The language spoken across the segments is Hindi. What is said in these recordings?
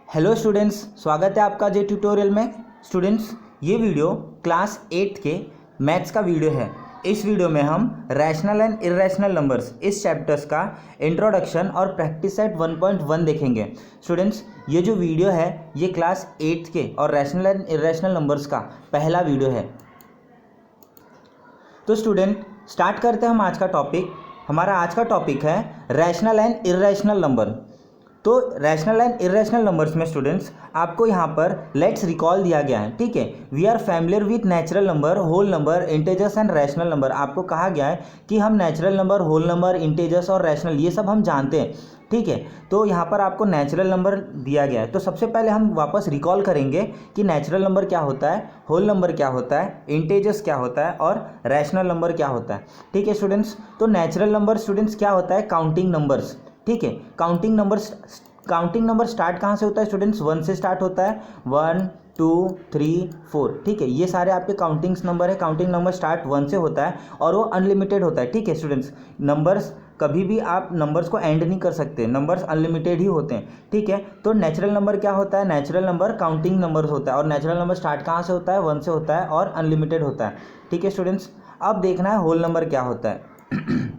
हेलो स्टूडेंट्स, स्वागत है आपका जे ट्यूटोरियल में। स्टूडेंट्स, ये वीडियो क्लास 8 के मैथ्स का वीडियो है। इस वीडियो में हम रैशनल एंड इर्रेशनल नंबर्स इस चैप्टर्स का इंट्रोडक्शन और प्रैक्टिस सेट 1.1 देखेंगे। स्टूडेंट्स, ये जो वीडियो है ये क्लास 8 के और रैशनल एंड इर्रेशनल नंबर्स का पहला वीडियो है। तो स्टूडेंट, स्टार्ट करते हैं हम आज का टॉपिक। हमारा आज का टॉपिक है रैशनल एंड इर्रेशनल नंबर। तो रैशनल एंड इर्रेशनल नंबर्स में स्टूडेंट्स आपको यहाँ पर लेट्स रिकॉल दिया गया है। ठीक है, we are familiar with natural number, whole number, integers and rational number. आपको कहा गया है कि हम natural number, whole number, integers और रैशनल ये सब हम जानते हैं। ठीक है, तो यहाँ पर आपको नेचुरल नंबर दिया गया है। तो सबसे पहले हम वापस रिकॉल करेंगे कि नेचुरल नंबर क्या होता है, होल नंबर क्या होता है, इंटेजर्स क्या होता है और रैशनल नंबर क्या होता है। ठीक है स्टूडेंट्स, तो नेचुरल नंबर स्टूडेंट्स क्या होता है, काउंटिंग नंबर्स। ठीक है, काउंटिंग नंबर स्टार्ट कहाँ से होता है स्टूडेंट्स, 1 से स्टार्ट होता है। 1 2 3 4। ठीक है, ये सारे आपके काउंटिंग्स नंबर है। काउंटिंग नंबर स्टार्ट 1 से होता है और वो अनलिमिटेड होता है। ठीक है स्टूडेंट्स, नंबर्स कभी भी आप नंबर्स को एंड नहीं कर सकते, नंबर्स अनलिमिटेड ही होते हैं। ठीक है, तो नेचुरल नंबर क्या होता है, नेचुरल नंबर काउंटिंग नंबर्स होता है और नेचुरल नंबर स्टार्ट कहाँ से होता है, 1 से होता है और अनलिमिटेड होता है। ठीक है स्टूडेंट्स, अब देखना है होल नंबर क्या होता है।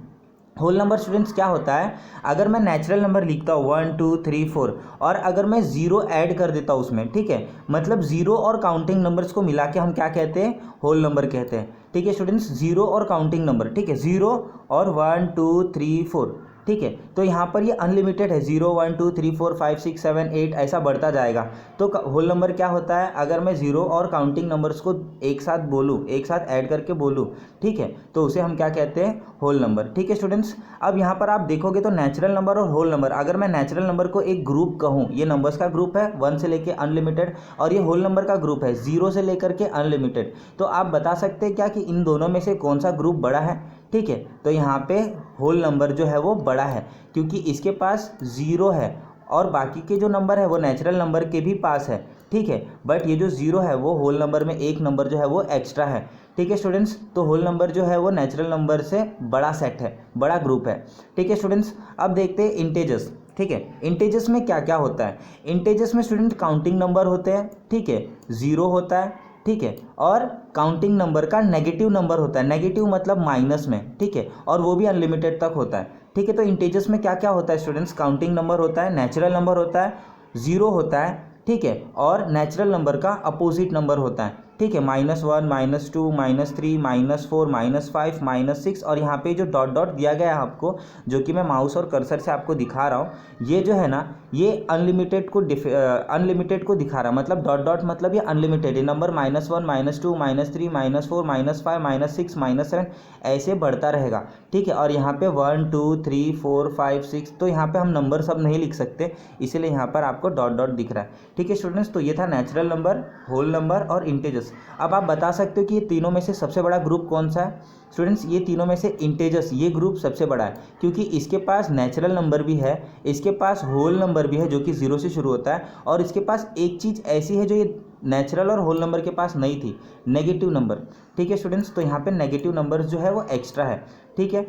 होल नंबर स्टूडेंट्स क्या होता है, अगर मैं नेचुरल नंबर लिखता हूँ 1 2 3 4 और अगर मैं ज़ीरो ऐड कर देता हूँ उसमें, ठीक है, मतलब ज़ीरो और काउंटिंग नंबर्स को मिला के हम क्या कहते हैं, होल नंबर कहते हैं। ठीक है स्टूडेंट्स, ज़ीरो और काउंटिंग नंबर, ठीक है, ज़ीरो और 1 2 3 4। ठीक है, तो यहाँ पर ये अनलिमिटेड है, 0 1 2 3 4 5 6 7 8 ऐसा बढ़ता जाएगा। तो होल नंबर क्या होता है, अगर मैं ज़ीरो और काउंटिंग नंबर्स को एक साथ बोलूँ, एक साथ ऐड करके बोलूँ, ठीक है, तो उसे हम क्या कहते हैं, होल नंबर। ठीक है स्टूडेंट्स, अब यहाँ पर आप देखोगे तो नेचुरल नंबर और होल नंबर, अगर मैं नेचुरल नंबर को एक ग्रुप कहूँ, ये नंबर्स का ग्रुप है 1 से लेके अनलिमिटेड, और ये होल नंबर का ग्रुप है 0 से लेकर के अनलिमिटेड, तो आप बता सकते हैं क्या कि इन दोनों में से कौन सा ग्रुप बड़ा है। ठीक है, तो यहाँ पे होल नंबर जो है वो बड़ा है क्योंकि इसके पास ज़ीरो है और बाकी के जो नंबर है वो नेचुरल नंबर के भी पास है। ठीक है, बट ये जो ज़ीरो है वो होल नंबर में एक नंबर जो है वो एक्स्ट्रा है। ठीक है स्टूडेंट्स, तो होल नंबर जो है वो नेचुरल नंबर से बड़ा सेट है, बड़ा ग्रुप है। ठीक है स्टूडेंट्स, अब देखते हैं इंटेजर्स। ठीक है, इंटेजर्स में क्या क्या होता है, इंटेजर्स में स्टूडेंट काउंटिंग नंबर होते हैं, ठीक है, ज़ीरो होता है, ठीक है, और काउंटिंग नंबर का नेगेटिव नंबर होता है, नेगेटिव मतलब माइनस में, ठीक है, और वो भी अनलिमिटेड तक होता है। ठीक है, तो इंटेजर्स में क्या क्या होता है स्टूडेंट्स, काउंटिंग नंबर होता है, नेचुरल नंबर होता है, ज़ीरो होता है, ठीक है, और नेचुरल नंबर का अपोजिट नंबर होता है। ठीक है, -1 -2 -3 -4 -5 -6, और यहाँ पे जो डॉट डॉट दिया गया है आपको, जो कि मैं माउस और कर्सर से आपको दिखा रहा हूँ, ये जो है ना ये अनलिमिटेड को दिखा रहा है, मतलब डॉट डॉट मतलब ये अनलिमिटेड है। नंबर -1 -2 -3 -4 -5 -6 -7 ऐसे बढ़ता रहेगा। ठीक है, और यहाँ पे 1 2 3 4 5 6, तो यहाँ पे हम नंबर सब नहीं लिख सकते, इसीलिए यहाँ पर आपको डॉट डॉट दिख रहा है। ठीक है स्टूडेंट्स, तो ये था नेचुरल नंबर, होल नंबर और इंटेजर्स। अब आप बता सकते हो कि ये तीनों में से सबसे बड़ा ग्रुप कौन सा है स्टूडेंट्स, ये तीनों में से इंटेजर्स ये ग्रुप सबसे बड़ा है क्योंकि इसके पास नेचुरल नंबर भी है, इसके पास होल नंबर भी है जो कि 0 से शुरू होता है, और इसके पास एक चीज़ ऐसी है जो ये नेचुरल और होल नंबर के पास नहीं थी, नेगेटिव नंबर। ठीक है स्टूडेंट्स, तो यहाँ पे नेगेटिव नंबर जो है वो एक्स्ट्रा है। ठीक है,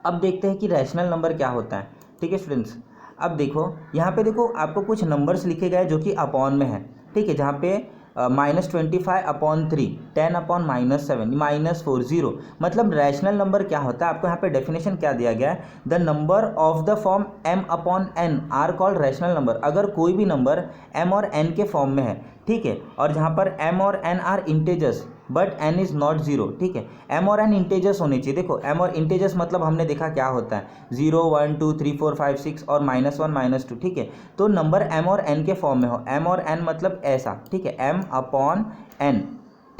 अब देखते हैं कि रैशनल नंबर क्या होता है। ठीक है स्टूडेंट्स, अब देखो यहाँ पे देखो आपको कुछ नंबर्स लिखे गए जो कि अपॉन में है। ठीक है, जहाँ पे -25/3, 10/-7, -4, 0, मतलब रैशनल नंबर क्या होता है, आपको यहाँ पे डेफिनेशन क्या दिया गया है, the number of the form m/n are called rational number. अगर कोई भी नंबर m और n के फॉर्म में है, ठीक है, और जहाँ पर m और n are integers but n is not 0, ठीक है, m और n इंटेजर्स होने चाहिए। देखो m और इंटेजर्स मतलब हमने देखा क्या होता है, 0 1 2 3 4 5 6 और -1 -2, ठीक है, तो नंबर m और n के फॉर्म में हो, m और n मतलब ऐसा, ठीक है, m/n,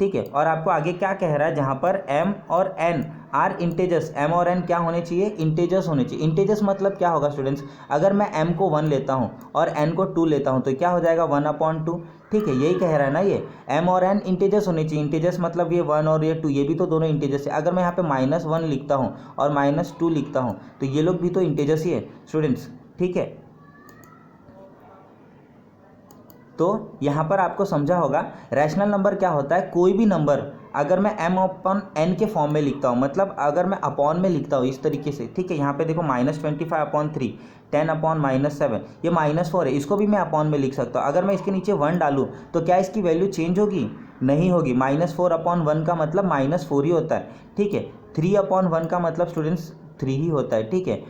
ठीक है, और आपको आगे क्या कह रहा है, जहाँ पर m और n आर इंटेजर्स, m और n क्या होने चाहिए, इंटेजर्स होने चाहिए। इंटेजर्स मतलब क्या होगा स्टूडेंट्स, अगर मैं m को 1 लेता हूँ और n को 2 लेता हूँ तो क्या हो जाएगा, 1/2। ठीक है, यही कह रहा है ना, ये m और n इंटेजर्स होने चाहिए। इंटेजर्स मतलब ये 1 और ये 2, ये भी तो दोनों इंटेजर्स है। अगर मैं यहाँ पे -1 लिखता हूँ और -2 लिखता हूँ तो ये लोग भी तो इंटेजर्स ही है स्टूडेंट्स। ठीक है, तो यहाँ पर आपको समझा होगा रैशनल नंबर क्या होता है, कोई भी नंबर अगर मैं m अपॉन n के फॉर्म में लिखता हूँ, मतलब अगर मैं अपॉन में लिखता हूँ इस तरीके से, ठीक है, यहाँ पे देखो -25 अपॉन 3, 10 अपॉन -7, ये -4 है, इसको भी मैं अपॉन में लिख सकता हूँ। अगर मैं इसके नीचे 1 डालूँ तो क्या इसकी वैल्यू चेंज होगी? नहीं होगी। -4 अपॉन 1 का मतलब -4 ही होता है, ठीक है। 3 अपॉन 1 का मतलब स्टूडेंट्स 3 ही होता है, ठीक है।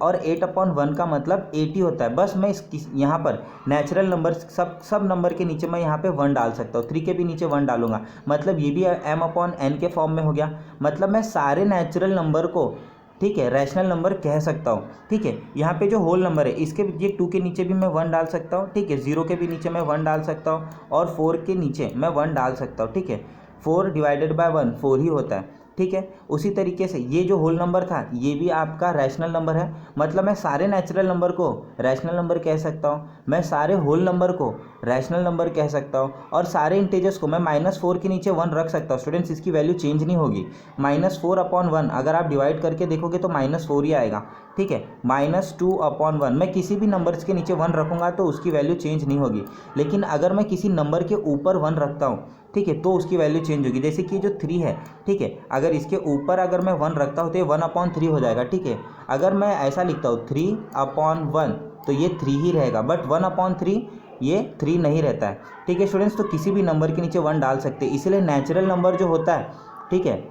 और 8 अपॉन 1 का मतलब 8 ही होता है। बस मैं यहाँ पर नेचुरल नंबर सब नंबर के नीचे मैं यहाँ पे 1 डाल सकता हूँ, 3 के भी नीचे 1 डालूंगा, मतलब ये भी m अपॉन n के फॉर्म में हो गया। मतलब मैं सारे नेचुरल नंबर को, ठीक है, रैशनल नंबर कह सकता हूँ, ठीक है। यहाँ पे जो होल नंबर है इसके ये 2 के नीचे भी मैं 1 डाल सकता हूँ, ठीक है, 0 के भी नीचे मैं 1 डाल सकता हूँ और 4 के नीचे मैं 1 डाल सकता हूँ, ठीक है। 4 डिवाइडेड बाय 1 4 ही होता है, ठीक है। उसी तरीके से ये जो होल नंबर था ये भी आपका रैशनल नंबर है, मतलब मैं सारे नेचुरल नंबर को रैशनल नंबर कह सकता हूँ, मैं सारे होल नंबर को रैशनल नंबर कह सकता हूँ, और सारे इंटीजर्स को मैं -4 के नीचे 1 रख सकता हूँ। स्टूडेंट्स इसकी वैल्यू चेंज नहीं होगी। -4 अपॉन 1 अगर आप डिवाइड करके देखोगे तो -4 ही आएगा, ठीक है। -2 अपॉन 1 मैं किसी भी नंबर्स के नीचे 1 रखूँगा तो उसकी वैल्यू चेंज नहीं होगी, लेकिन अगर मैं किसी नंबर के ऊपर 1 रखता हूँ, ठीक है, तो उसकी वैल्यू चेंज होगी। जैसे कि जो 3 है, ठीक है, अगर इसके ऊपर अगर मैं 1 रखता हूँ तो ये 1/3 हो जाएगा, ठीक है। अगर मैं ऐसा लिखता हूँ 3/1 तो ये 3 ही रहेगा, बट 1/3 ये 3 नहीं रहता है, ठीक है स्टूडेंट्स। तो किसी भी नंबर के नीचे 1 डाल सकते हैं, इसलिए नेचुरल नंबर जो होता है, ठीक है,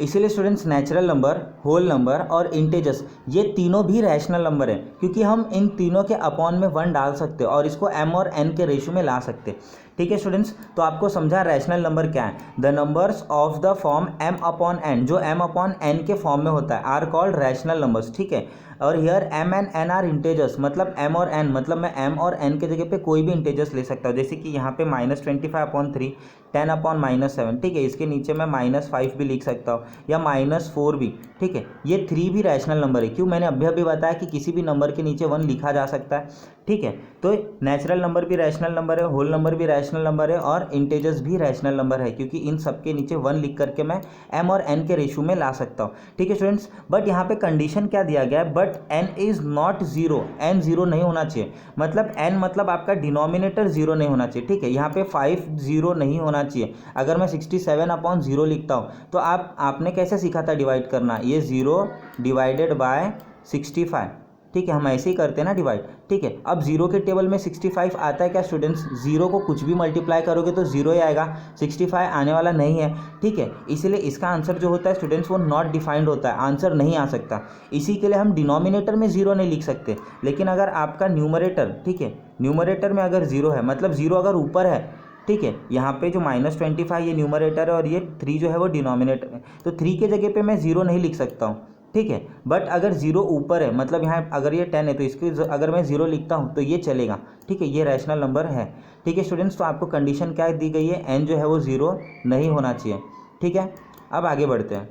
इसीलिए students natural number, whole number और इंटीजर्स ये तीनों भी रैशनल नंबर हैं, क्योंकि हम इन तीनों के अपॉन में 1 डाल सकते हैं और इसको m और n के रेशियो में ला सकते हैं, ठीक है स्टूडेंट्स। तो आपको समझा रैशनल नंबर क्या है। The numbers of the form m upon n, जो m अपॉन n के फॉर्म में होता है, आर कॉल्ड रैशनल नंबर्स, ठीक है। और here m and n are integers, मतलब m और n, मतलब मैं m और n के जगह पे कोई भी इंटीजर्स ले सकता हूँ। जैसे कि यहाँ पे -25/3, 10 अपॉन -7, ठीक है, इसके नीचे मैं -5 भी लिख सकता हूँ या -4 भी, ठीक है। ये 3 भी रैशनल नंबर है, क्यों? मैंने अभी बताया कि किसी भी नंबर के नीचे 1 लिखा जा सकता है, ठीक है। तो नेचुरल नंबर भी रैशनल नंबर है, होल नंबर भी रैशनल नंबर है और इंटीजर्स भी रैशनल नंबर है, क्योंकि इन सब के नीचे 1 लिख करके मैं m और n के रेशियो में ला सकता हूँ, ठीक है स्टूडेंट्स। बट यहाँ पे कंडीशन क्या दिया गया है, but n is not 0, n 0 नहीं होना चाहिए, मतलब n मतलब आपका डिनोमिनेटर 0 नहीं होना चाहिए, ठीक है। यहाँ पे 5 0 नहीं होना चाहिए। अगर मैं 67/0 लिखता हूँ तो आपने कैसे सीखा था डिवाइड करना, ये 0 डिवाइडेड बाय 65, ठीक है, हम ऐसे ही करते हैं ना डिवाइड, ठीक है। अब 0 के टेबल में 65 आता है क्या स्टूडेंट्स? 0 को कुछ भी मल्टीप्लाई करोगे तो 0 ही आएगा, 65 आने वाला नहीं है, ठीक है। इसलिए इसका आंसर जो होता है स्टूडेंट्स वो नॉट डिफाइंड होता है, आंसर नहीं आ सकता। इसी के लिए हम डिनोमिनेटर में 0 नहीं लिख सकते, लेकिन अगर आपका न्यूमरेटर, ठीक है, न्यूमरेटर में अगर 0 है, मतलब 0 अगर ऊपर है, ठीक है, यहाँ पे जो -25 ये न्यूमरेटर है और ये 3 जो है वो डिनोमिनेटर है, तो 3 के जगह पे मैं 0 नहीं लिख सकता हूँ, ठीक है। बट अगर 0 ऊपर है, मतलब यहाँ अगर ये 10 है तो इसके अगर मैं 0 लिखता हूँ तो ये चलेगा, ठीक है, ये रैशनल नंबर है, ठीक है स्टूडेंट्स। तो आपको कंडीशन क्या दी गई है, n जो है वो 0 नहीं होना चाहिए, ठीक है। अब आगे बढ़ते हैं।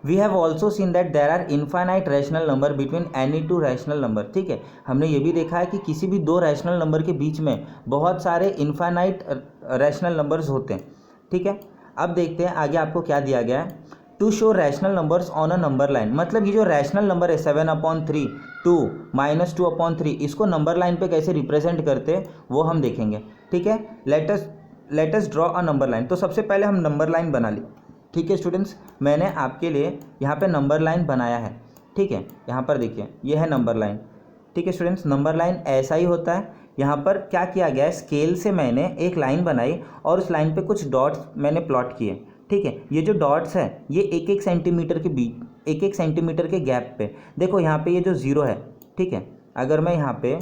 We have also seen that there are infinite rational number between any two rational number, ठीक है। हमने ये भी देखा है कि किसी भी दो रैशनल नंबर के बीच में बहुत सारे इन्फाइनाइट रैशनल नंबर्स होते हैं, ठीक है। अब देखते हैं आगे आपको क्या दिया गया है। To show rational numbers on a number line, मतलब ये जो रैशनल नंबर है 7/3, 2, -2/3, इसको नंबर लाइन पे कैसे रिप्रेजेंट करते हैं वो हम देखेंगे, ठीक है। Late us draw a number line. तो सबसे पहले हम नंबर लाइन बना ली, ठीक है स्टूडेंट्स। मैंने आपके लिए यहाँ पे नंबर लाइन बनाया है, ठीक है, यहाँ पर देखिए ये है नंबर लाइन, ठीक है स्टूडेंट्स। नंबर लाइन ऐसा ही होता है। यहाँ पर क्या किया गया है, स्केल से मैंने एक लाइन बनाई और उस लाइन पे कुछ डॉट्स मैंने प्लॉट किए, ठीक है। ये जो डॉट्स है ये 1-1 सेंटीमीटर के बीच, 1-1 सेंटीमीटर के गैप पे, देखो यहाँ पे ये जो 0 है, ठीक है, अगर मैं यहाँ पे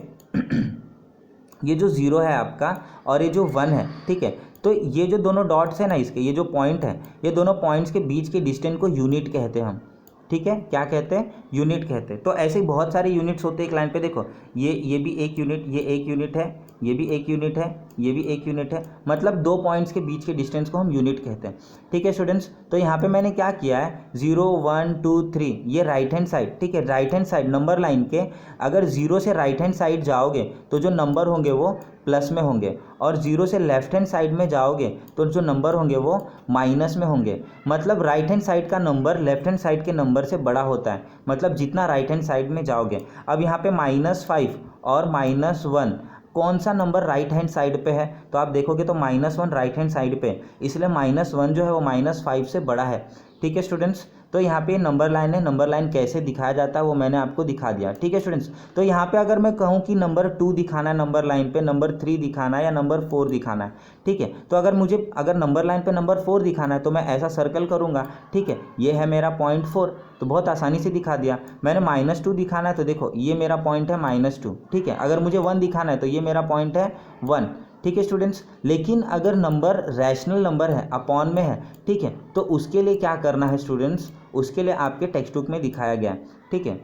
ये जो 0 है आपका और ये जो 1 है, ठीक है, तो ये जो दोनों डॉट्स है ना, इसके ये जो पॉइंट है, ये दोनों पॉइंट्स के बीच के डिस्टेंस को यूनिट कहते हैं हम, ठीक है। क्या कहते हैं? यूनिट कहते हैं। तो ऐसे ही बहुत सारे यूनिट्स होते हैं एक लाइन पे, देखो ये भी एक यूनिट, ये एक यूनिट है, ये भी एक यूनिट है, ये भी एक यूनिट है, मतलब दो पॉइंट्स के बीच के डिस्टेंस को हम यूनिट कहते हैं, ठीक है स्टूडेंट्स। तो यहाँ पे मैंने क्या किया है, 0 1 2 3 ये राइट हैंड साइड, ठीक है, right hand side number line के अगर 0 से राइट हैंड साइड जाओगे तो जो नंबर होंगे वो प्लस में होंगे, और 0 से लेफ्ट हैंड साइड में जाओगे तो जो नंबर होंगे वो माइनस में होंगे। मतलब राइट हैंड साइड का नंबर लेफ्ट हैंड साइड के नंबर से बड़ा होता है, मतलब जितना राइट हैंड साइड में जाओगे। अब यहाँ पे -5 और -1 कौन सा नंबर राइट हैंड साइड पे है, तो आप देखोगे तो -1 राइट हैंड साइड पे, इसलिए -1 जो है वो -5 से बड़ा है। ठीक है स्टूडेंट्स, तो यहाँ पे नंबर लाइन है, नंबर लाइन कैसे दिखाया जाता है वो मैंने आपको दिखा दिया। ठीक है स्टूडेंट्स, तो यहाँ पे अगर मैं कहूँ कि नंबर 2 दिखाना है नंबर लाइन पे, नंबर 3 दिखाना है या नंबर 4 दिखाना है, ठीक है, तो अगर नंबर लाइन पे नंबर 4 दिखाना है तो मैं ऐसा सर्कल करूँगा। ठीक है, ये है मेरा पॉइंट 4, तो बहुत आसानी से दिखा दिया। मैंने -2 दिखाना है तो देखो ये मेरा पॉइंट है -2। ठीक है, अगर मुझे 1 दिखाना है तो ये मेरा पॉइंट है 1। ठीक है स्टूडेंट्स, लेकिन अगर नंबर रैशनल नंबर है, अपॉन में है, ठीक है, तो उसके लिए क्या करना है स्टूडेंट्स, उसके लिए आपके टेक्स्ट बुक में दिखाया गया है। ठीक है,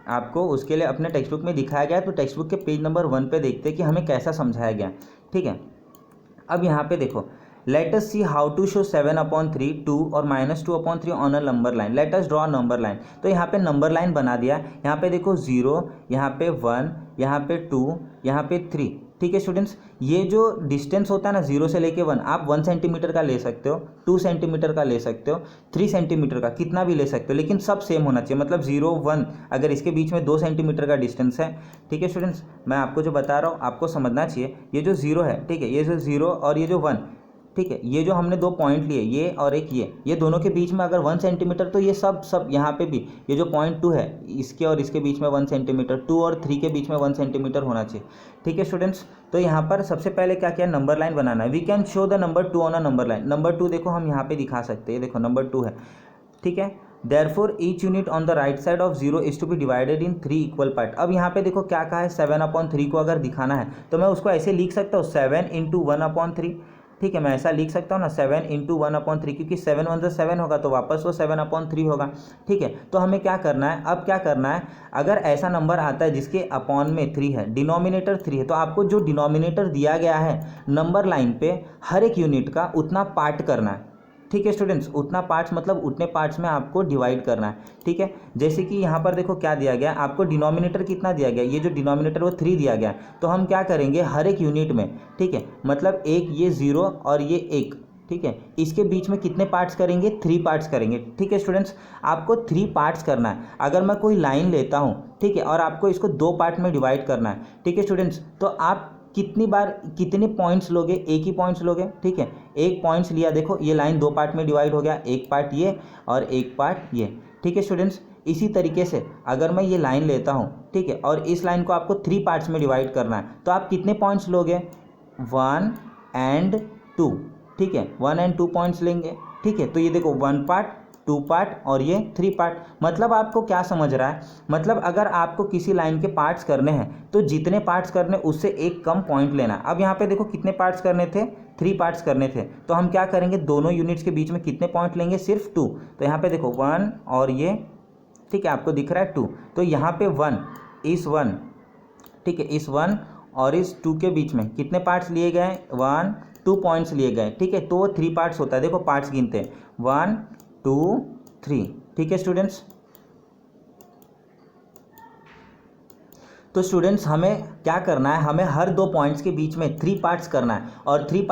आपको उसके लिए अपने टेक्स्ट बुक में दिखाया गया है, तो टेक्स्ट बुक के पेज नंबर 1 पे देखते हैं कि हमें कैसा समझाया गया। ठीक है, अब यहाँ पे देखो, let us see how to show 7/3 2 और -2/3 on a number line, let us draw number line. तो यहाँ पे नंबर लाइन बना दिया, यहाँ पे देखो 0, यहाँ पे 1, यहाँ पे 2, यहाँ पे 3। ठीक है स्टूडेंट्स, ये जो डिस्टेंस होता है ना 0 से लेके 1, आप 1 सेंटीमीटर का ले सकते हो, 2 सेंटीमीटर का ले सकते हो, 3 सेंटीमीटर का, कितना भी ले सकते हो, लेकिन सब सेम होना चाहिए। मतलब 0 1, अगर इसके बीच में 2 सेंटीमीटर का डिस्टेंस है, ठीक है स्टूडेंट्स, मैं आपको जो बता रहा हूँ आपको समझना चाहिए। ये जो 0 है, ठीक है, ये जो 0 और ये जो 1, ठीक है, ये जो हमने 2 पॉइंट लिए, ये और एक ये दोनों के बीच में अगर 1 सेंटीमीटर, तो ये सब यहाँ पे भी ये जो पॉइंट 2 है, इसके और इसके बीच में 1 सेंटीमीटर, 2 और 3 के बीच में 1 सेंटीमीटर होना चाहिए। ठीक है स्टूडेंट्स, तो यहाँ पर सबसे पहले क्या किया, नंबर लाइन बनाना है। We can show the number 2 on a number line. Number 2 देखो हम यहाँ पे दिखा सकते हैं, देखो नंबर 2 है। ठीक है, Therefore each unit on the right side of 0 is to be divided in 3 equal part। अब यहाँ पे देखो क्या कहा है, 7/3 को अगर दिखाना है तो मैं उसको ऐसे लिख सकता हूँ, 7 × 1/3। ठीक है, मैं ऐसा लिख सकता हूँ ना, 7 × 1/3, क्योंकि 7 × 1 = 7 होगा, तो वापस वो 7/3 होगा। ठीक है, तो हमें क्या करना है, अब क्या करना है, अगर ऐसा नंबर आता है जिसके अपॉन में 3 है, डिनोमिनेटर 3 है, तो आपको जो डिनोमिनेटर दिया गया है नंबर लाइन पे हर एक यूनिट का उतना पार्ट करना है। ठीक है स्टूडेंट्स, उतना पार्ट्स मतलब उतने पार्ट्स में आपको डिवाइड करना है। ठीक है, जैसे कि यहाँ पर देखो क्या दिया गया, आपको डिनोमिनेटर कितना दिया गया, ये जो डिनोमिनेटर वो 3 दिया गया, तो हम क्या करेंगे हर एक यूनिट में, ठीक है, मतलब एक ये 0 और ये 1, ठीक है, इसके बीच में कितने पार्ट्स करेंगे, 3 पार्ट्स करेंगे। ठीक है स्टूडेंट्स, आपको 3 पार्ट्स करना है। अगर मैं कोई लाइन लेता हूँ, ठीक है, और आपको इसको 2 पार्ट में डिवाइड करना है, ठीक है स्टूडेंट्स, तो आप कितनी बार कितने पॉइंट्स लोगे, एक ही पॉइंट्स लोगे। ठीक है, एक पॉइंट्स लिया, देखो ये लाइन 2 पार्ट में डिवाइड हो गया, एक पार्ट ये और एक पार्ट ये। ठीक है स्टूडेंट्स, इसी तरीके से अगर मैं ये लाइन लेता हूँ, ठीक है, और इस लाइन को आपको 3 पार्ट्स में डिवाइड करना है, तो आप कितने पॉइंट्स लोगे, 1 और 2। ठीक है, 1 और 2 पॉइंट्स लेंगे। ठीक है, तो ये देखो 1 पार्ट, 2 पार्ट और ये 3 पार्ट। मतलब आपको क्या समझ रहा है, मतलब अगर आपको किसी लाइन के पार्ट्स करने हैं तो जितने पार्ट्स करने उससे एक कम पॉइंट लेना। अब यहाँ पे देखो कितने पार्ट्स करने थे, 3 पार्ट्स करने थे, तो हम क्या करेंगे, दोनों यूनिट्स के बीच में कितने पॉइंट लेंगे, सिर्फ 2। तो यहाँ पे देखो 1 और ये, ठीक है, आपको दिख रहा है 2, तो यहाँ पे 1, इस 1, ठीक है, इस 1 और इस 2 के बीच में कितने पार्ट्स लिए गए, 1 2 पॉइंट्स लिए गए। ठीक है, तो वो 3 पार्ट्स होता है। देखो पार्ट्स गिनते हैं, 1 2 3। ठीक है स्टूडेंट्स, तो स्टूडेंट्स हमें क्या करना है, हमें हर 2 पॉइंट्स के बीच में 3 पार्ट्स करना है, और 3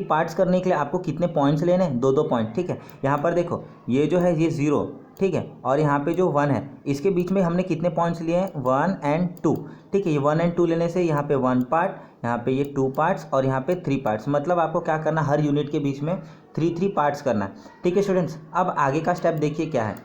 पार्ट्स करने के लिए आपको कितने पॉइंट्स लेने हैं, 2 पॉइंट। ठीक है, यहाँ पर देखो ये जो है ये 0, ठीक है, और यहाँ पे जो 1 है इसके बीच में हमने कितने पॉइंट्स लिए हैं, 1 और 2। ठीक है, ये 1 और 2 लेने से यहाँ पे 1 पार्ट, यहाँ पे ये 2 पार्ट्स और यहाँ पे 3 पार्ट्स। मतलब आपको क्या करना, हर यूनिट के बीच में 3 पार्ट्स करना है। ठीक है स्टूडेंट्स, अब आगे का स्टेप देखिए क्या है।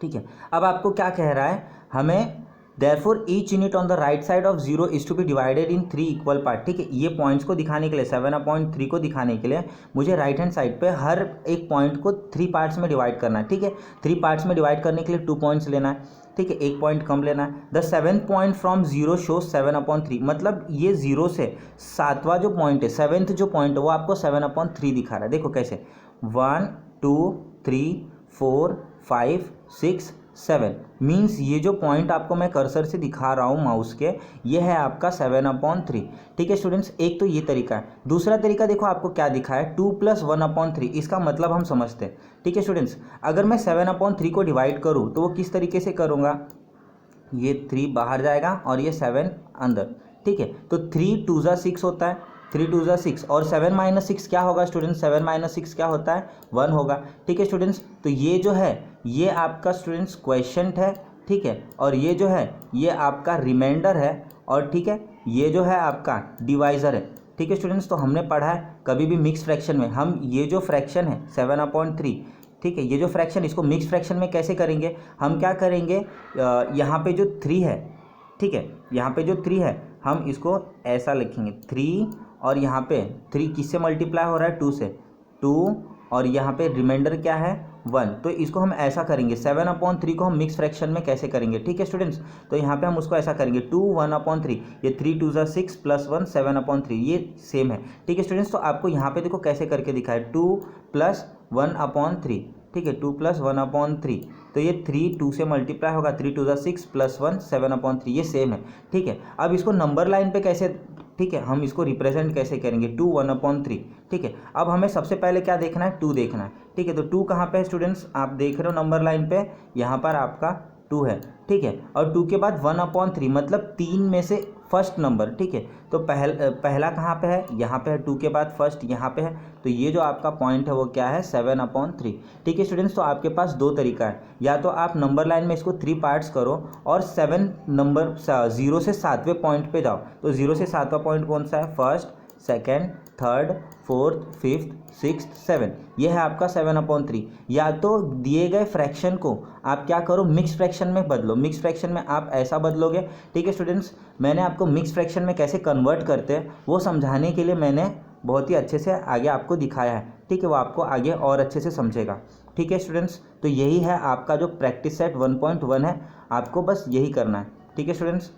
ठीक है, अब आपको क्या कह रहा है, हमें Therefore each unit on the right side of 0 is to be divided in 3 equal part। ठीक है, ये पॉइंट्स को दिखाने के लिए, 7/3 को दिखाने के लिए मुझे राइट हैंड साइड पे हर एक पॉइंट को 3 पार्ट्स में डिवाइड करना है। ठीक है, 3 पार्ट्स में डिवाइड करने के लिए 2 पॉइंट्स लेना है। ठीक है, एक पॉइंट कम लेना है। The 7th point from 0 shows 7/3। मतलब ये 0 से 7वां जो पॉइंट है, 7th जो पॉइंट है वो आपको 7/3 दिखा रहा है। देखो कैसे, 1 2 3 4 5 6 7 मीन्स ये जो पॉइंट आपको मैं कर्सर से दिखा रहा हूँ माउस के, ये है आपका 7/3। ठीक है स्टूडेंट्स, एक तो ये तरीका है। दूसरा तरीका देखो आपको क्या दिखा है, 2 + 1/3। इसका मतलब हम समझते हैं। ठीक है स्टूडेंट्स, अगर मैं 7/3 को डिवाइड करूँ तो वो किस तरीके से करूँगा, ये 3 बाहर जाएगा और ये 7 अंदर। ठीक है, तो 3 2 ज़ा 6 होता है, 3 2 ज़ा 6, और 7 - 6 क्या होगा स्टूडेंट्स, 7 - 6 क्या होता है, 1 होगा। ठीक है स्टूडेंट्स, तो ये जो है ये आपका स्टूडेंट्स क्वेश्चन है। ठीक है, और ये जो है ये आपका रिमाइंडर है। और ठीक है, ये जो है आपका डिवाइज़र है। ठीक है स्टूडेंट्स, तो हमने पढ़ा है कभी भी मिक्स फ्रैक्शन में हम ये जो फ्रैक्शन है 7/3, ठीक है, ये जो फ्रैक्शन इसको मिक्स फ्रैक्शन में कैसे करेंगे, हम क्या करेंगे, यहाँ पे जो 3 है, ठीक है, यहाँ पे जो 3 है हम इसको ऐसा लिखेंगे 3, और यहाँ पे 3 किससे मल्टीप्लाई हो रहा है 2 से, 2, और यहाँ पे रिमाइंडर क्या है 1। तो इसको हम ऐसा करेंगे 7/3 को हम मिक्स फ्रैक्शन में कैसे करेंगे, ठीक है स्टूडेंट्स। तो यहाँ पे हम उसको ऐसा करेंगे 2 1/3, ये 3 2 6 + 1 7/3, ये सेम है। ठीक है स्टूडेंट्स, तो आपको यहाँ पे देखो कैसे करके दिखा है 2 + 1/3, ठीक है, 2 + 1/3, तो ये 3 2 से मल्टीप्लाई होगा, 3 2 6 + 1 7/3, ये सेम है। ठीक है, अब इसको नंबर लाइन पे कैसे, ठीक है, हम इसको रिप्रेजेंट कैसे करेंगे 2 1/3। ठीक है, अब हमें सबसे पहले क्या देखना है 2 देखना है। ठीक है, तो 2 कहाँ पे है स्टूडेंट्स, आप देख रहे हो नंबर लाइन पे, यहाँ पर आपका 2 है। ठीक है, और 2 के बाद 1/3 मतलब 3 में से फर्स्ट नंबर। ठीक है, तो पहला कहाँ पे है, यहाँ पे है, 2 के बाद फर्स्ट यहाँ पे है, तो ये जो आपका पॉइंट है वो क्या है 7/3। ठीक है स्टूडेंट्स, तो आपके पास 2 तरीका है, या तो आप नंबर लाइन में इसको 3 पार्ट्स करो और 7 नंबर 0 से 7वें पॉइंट पे जाओ। तो 0 से 7वां पॉइंट कौन सा है, first, second, third, fourth, fifth, sixth, 7, ये है आपका 7/3। या तो दिए गए फ्रैक्शन को आप क्या करो मिक्स फ्रैक्शन में बदलो, मिक्स फ्रैक्शन में आप ऐसा बदलोगे। ठीक है स्टूडेंट्स, मैंने आपको मिक्स फ्रैक्शन में कैसे कन्वर्ट करते हैं वो समझाने के लिए मैंने बहुत ही अच्छे से आगे आपको दिखाया है। ठीक है, वो आपको आगे और अच्छे से समझेगा। ठीक है स्टूडेंट्स, तो यही है आपका जो प्रैक्टिस सेट 1.1 है, आपको बस यही करना है। ठीक है स्टूडेंट्स,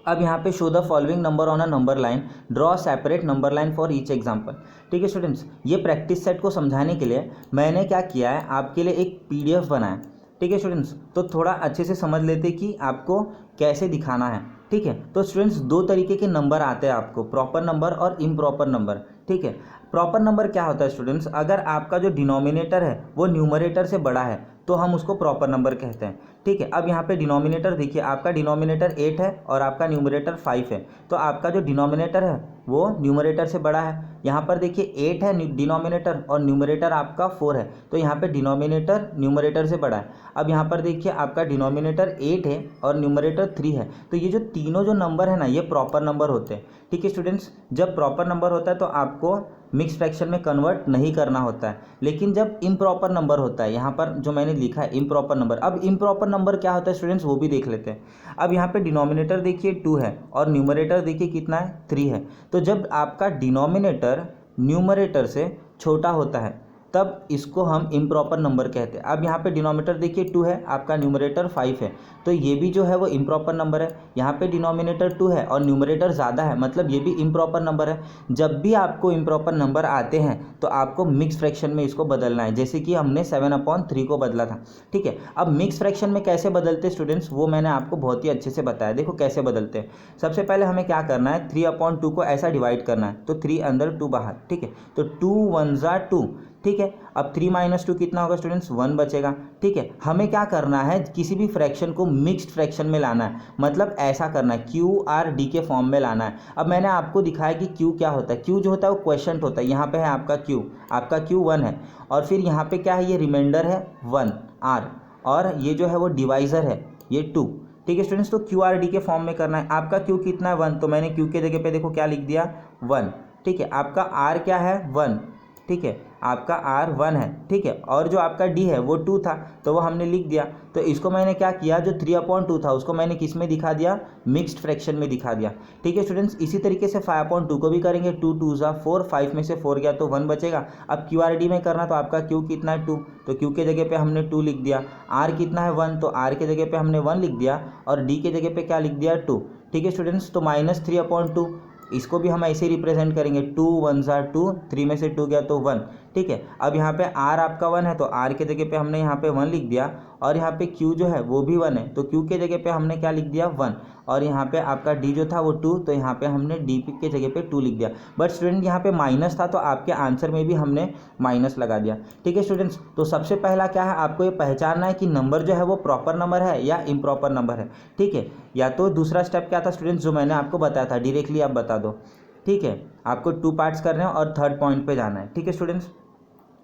अब यहाँ पे show the following number on a number line, draw separate number line for each example. ठीक है स्टूडेंट्स, ये प्रैक्टिस सेट को समझाने के लिए मैंने क्या किया है, आपके लिए एक PDF बनाया। ठीक है स्टूडेंट्स, तो थोड़ा अच्छे से समझ लेते कि आपको कैसे दिखाना है। ठीक है, तो स्टूडेंट्स 2 तरीके के नंबर आते हैं आपको, प्रॉपर नंबर और इम्प्रॉपर नंबर। ठीक है, प्रॉपर नंबर क्या होता है स्टूडेंट्स, अगर आपका जो डिनोमिनेटर है वो न्यूमरेटर से बड़ा है तो हम उसको प्रॉपर नंबर कहते हैं। ठीक है, अब यहाँ पे डिनोमिनेटर देखिए, आपका डिनोमिनेटर 8 है और आपका न्यूमरेटर 5 है, तो आपका जो डिनोमिनेटर है वो न्यूमरेटर से बड़ा है। यहाँ पर देखिए 8 है डिनोमिनेटर और न्यूमरेटर आपका 4 है, तो यहाँ पे डिनोमिनेटर न्यूमरेटर से बड़ा है। अब यहाँ पर देखिए आपका डिनोमिनेटर 8 है और न्यूमरेटर 3 है, तो ये जो तीनों जो नंबर है ना ये प्रॉपर नंबर होते हैं। ठीक है स्टूडेंट्स, जब प्रॉपर नंबर होता है तो आपको मिक्स फ्रैक्शन में कन्वर्ट नहीं करना होता है, लेकिन जब इम्प्रॉपर नंबर होता है, यहाँ पर जो मैंने लिखा है इम्प्रॉपर नंबर, अब इम्प्रॉपर नंबर क्या होता है स्टूडेंट्स वो भी देख लेते हैं। अब यहाँ पे डिनोमिनेटर देखिए 2 है और न्यूमरेटर देखिए कितना है 3 है, तो जब आपका डिनोमिनेटर न्यूमरेटर से छोटा होता है तब इसको हम इम्प्रॉपर नंबर कहते हैं। अब यहाँ पे डिनोमिनेटर देखिए 2 है, आपका न्यूमरेटर 5 है, तो ये भी जो है वो इम्प्रॉपर नंबर है। यहाँ पे डिनोमिनेटर 2 है और न्यूमरेटर ज़्यादा है, मतलब ये भी इम्प्रॉपर नंबर है। जब भी आपको इम्प्रॉपर नंबर आते हैं तो आपको मिक्स फ्रैक्शन में इसको बदलना है, जैसे कि हमने 7/3 को बदला था। ठीक है, अब मिक्स फ्रैक्शन में कैसे बदलते स्टूडेंट्स वो मैंने आपको बहुत ही अच्छे से बताया, देखो कैसे बदलते हैं। सबसे पहले हमें क्या करना है, 3/2 को ऐसा डिवाइड करना है, तो 3 अंदर 2 बाहर। ठीक है, तो 2 1 2। ठीक है, अब 3 - 2 कितना होगा स्टूडेंट्स, 1 बचेगा। ठीक है, हमें क्या करना है, किसी भी फ्रैक्शन को मिक्स्ड फ्रैक्शन में लाना है, मतलब ऐसा करना है QRD के फॉर्म में लाना है। अब मैंने आपको दिखाया कि Q क्या होता है, Q जो होता है वो क्वेश्चन होता है, यहाँ पे है आपका Q 1 है, और फिर यहाँ पे क्या है, ये रिमाइंडर है 1 R, और ये जो है वो डिवाइज़र है ये 2। ठीक है स्टूडेंट्स, तो QRD के फॉर्म में करना है। आपका Q कितना है 1, तो मैंने Q के जगह पे देखो क्या लिख दिया 1। ठीक है, आपका R क्या है 1, ठीक है, आपका R 1 है। ठीक है, और जो आपका D है वो 2 था, तो वो हमने लिख दिया। तो इसको मैंने क्या किया, जो 3/2 था उसको मैंने किस में दिखा दिया, मिक्स्ड फ्रैक्शन में दिखा दिया। ठीक है स्टूडेंट्स, इसी तरीके से 5/2 को भी करेंगे, 2 2 4, 5 में से 4 गया तो 1 बचेगा। अब QRD में करना, तो आपका Q कितना है 2, तो Q के जगह पे हमने 2 लिख दिया। R कितना है 1, तो R के जगह पे हमने 1 लिख दिया, और D के जगह पे क्या लिख दिया 2। ठीक है स्टूडेंट्स, तो -3/2 इसको भी हम ऐसे रिप्रेजेंट करेंगे, 2 1 2, 3 में से 2 गया तो 1। ठीक है, अब यहाँ पे R आपका 1 है, तो R के जगह पे हमने यहाँ पे 1 लिख दिया, और यहाँ पे Q जो है वो भी 1 है, तो Q के जगह पे हमने क्या लिख दिया 1, और यहाँ पे आपका D जो था वो 2, तो यहाँ पे हमने D के जगह पे 2 लिख दिया। बट स्टूडेंट यहाँ पे माइनस था, तो आपके आंसर में भी हमने माइनस लगा दिया। ठीक है स्टूडेंट्स, तो सबसे पहला क्या है, आपको ये पहचानना है कि नंबर जो है वो प्रॉपर नंबर है या इम्प्रॉपर नंबर है। ठीक है, या तो दूसरा स्टेप क्या था स्टूडेंट्स, जो मैंने आपको बताया था, डायरेक्टली आप बता दो। ठीक है, आपको 2 पार्ट्स करने हैं और थर्ड पॉइंट पे जाना है। ठीक है स्टूडेंट्स,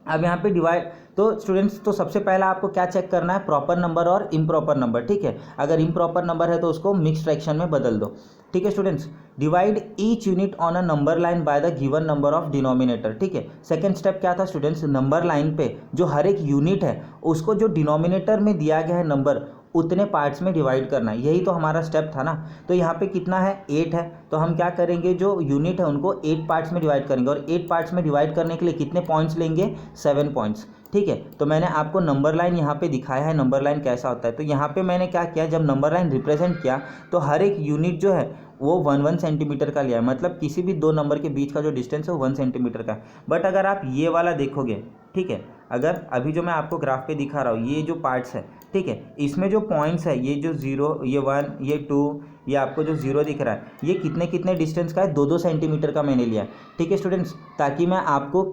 अब यहाँ पे डिवाइड, तो स्टूडेंट्स तो सबसे पहला आपको क्या चेक करना है, प्रॉपर नंबर और इम्प्रॉपर नंबर, ठीक है। अगर इम्प्रॉपर नंबर है तो उसको मिक्स्ड फ्रैक्शन में बदल दो, ठीक है students. Divide each unit on a number line by the given number of denominator, ठीक है। सेकंड स्टेप क्या था स्टूडेंट्स, नंबर लाइन पे जो हर एक यूनिट है उसको जो डिनोमिनेटर में दिया गया है नंबर उतने पार्ट्स में डिवाइड करना है, यही तो हमारा स्टेप था ना। तो यहाँ पे कितना है, 8 है, तो हम क्या करेंगे, जो यूनिट है उनको 8 पार्ट्स में डिवाइड करेंगे, और 8 पार्ट्स में डिवाइड करने के लिए कितने पॉइंट्स लेंगे, 7 पॉइंट्स, ठीक है। तो मैंने आपको नंबर लाइन यहाँ पे दिखाया है, नंबर लाइन कैसा होता है। तो यहाँ पे मैंने क्या किया, जब नंबर लाइन रिप्रेजेंट किया तो हर एक यूनिट जो है वो 1 सेंटीमीटर का लिया है, मतलब किसी भी दो नंबर के बीच का जो डिस्टेंस है वो 1 सेंटीमीटर का। बट अगर आप ये वाला देखोगे, ठीक है, अगर अभी जो मैं आपको ग्राफ पे दिखा रहा हूँ ये जो पार्ट्स है, ठीक है, इसमें जो पॉइंट्स है, ये जो 0, ये 1, ये 2, ये आपको जो 0 दिख रहा है, ये कितने कितने डिस्टेंस का है, 2-2 सेंटीमीटर का मैंने लिया है, ठीक है स्टूडेंट्स। ताकि मैं आपको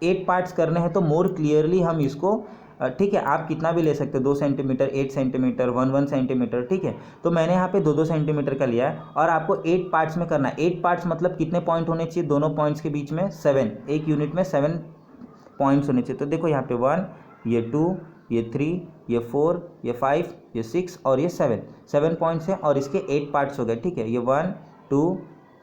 8 पार्ट्स करने हैं तो मोर क्लियरली हम इसको, ठीक है, आप कितना भी ले सकते हो, 2 सेंटीमीटर, 8 सेंटीमीटर, 1 सेंटीमीटर, ठीक है। तो मैंने यहाँ पे 2-2 सेंटीमीटर का लिया है और आपको 8 पार्ट्स में करना है। 8 पार्ट्स मतलब कितने पॉइंट होने चाहिए, दोनों पॉइंट्स के बीच में 7, एक यूनिट में 7 पॉइंट्स होने चाहिए। तो देखो यहाँ पे 1, ये 2, ये 3, ये 4, ये 5, ये 6 और ये 7 पॉइंट्स हैं और इसके 8 पार्ट्स हो गए, ठीक है। ये 1, 2,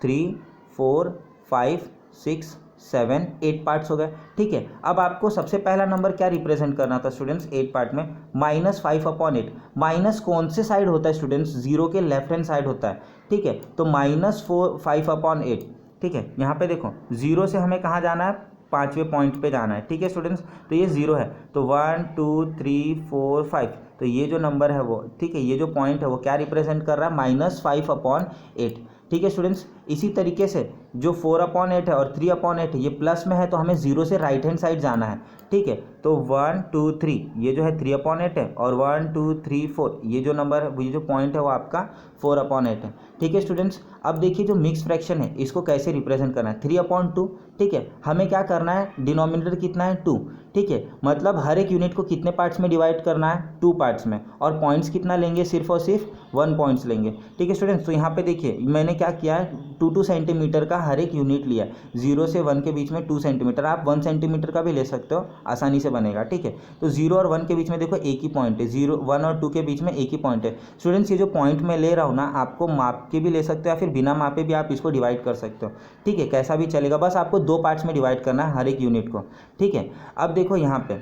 3, 4, 5, 6, 7, 8 पार्ट्स हो गए, ठीक है। अब आपको सबसे पहला नंबर क्या रिप्रेजेंट करना था स्टूडेंट्स, 8 पार्ट में, -5/8। माइनस कौन से साइड होता है स्टूडेंट्स, 0 के लेफ्ट हैंड साइड होता है, ठीक है। तो -5/8, ठीक है। यहाँ पे देखो 0 से हमें कहाँ जाना है, 5वें पॉइंट पे जाना है, ठीक है स्टूडेंट्स। तो ये 0 है, तो 1, 2, 3, 4, 5, तो ये जो नंबर है वो, ठीक है, ये जो पॉइंट है वो क्या रिप्रेजेंट कर रहा है, -5/8, ठीक है स्टूडेंट्स। इसी तरीके से जो 4/8 है और 3/8 है ये प्लस में है, तो हमें 0 से राइट हैंड साइड जाना है, ठीक है। तो 1, 2, 3 ये जो है 3/8 है और 1, 2, 3, 4 ये जो नंबर है, ये जो पॉइंट है वो आपका 4/8 है, ठीक है स्टूडेंट्स। अब देखिए जो मिक्स फ्रैक्शन है इसको कैसे रिप्रेजेंट करना है, 3/2, ठीक है। हमें क्या करना है, डिनोमिनेटर कितना है, 2, ठीक है। मतलब हर एक यूनिट को कितने पार्ट्स में डिवाइड करना है, 2 पार्ट्स में, और पॉइंट्स कितना लेंगे, सिर्फ और सिर्फ 1 पॉइंट्स लेंगे, ठीक है स्टूडेंट्स। तो यहाँ पे देखिए मैंने क्या किया है, 2-2 सेंटीमीटर का हर एक यूनिट लिया, 0 से 1 के बीच में 2 सेंटीमीटर, आप 1 सेंटीमीटर का भी ले सकते हो, आसानी से बनेगा, ठीक है। तो 0 और 1 के बीच में देखो एक ही पॉइंट है, 0, 1 और 2 के बीच में एक ही पॉइंट है स्टूडेंट्स। ये जो पॉइंट मैं ले रहा हूँ ना, आपको माप के भी ले सकते हो या फिर बिना मापे भी आप इसको डिवाइड कर सकते हो, ठीक है, कैसा भी चलेगा, बस आपको 2 पार्ट्स में डिवाइड करना है हर एक यूनिट को, ठीक है। अब देखो यहाँ पे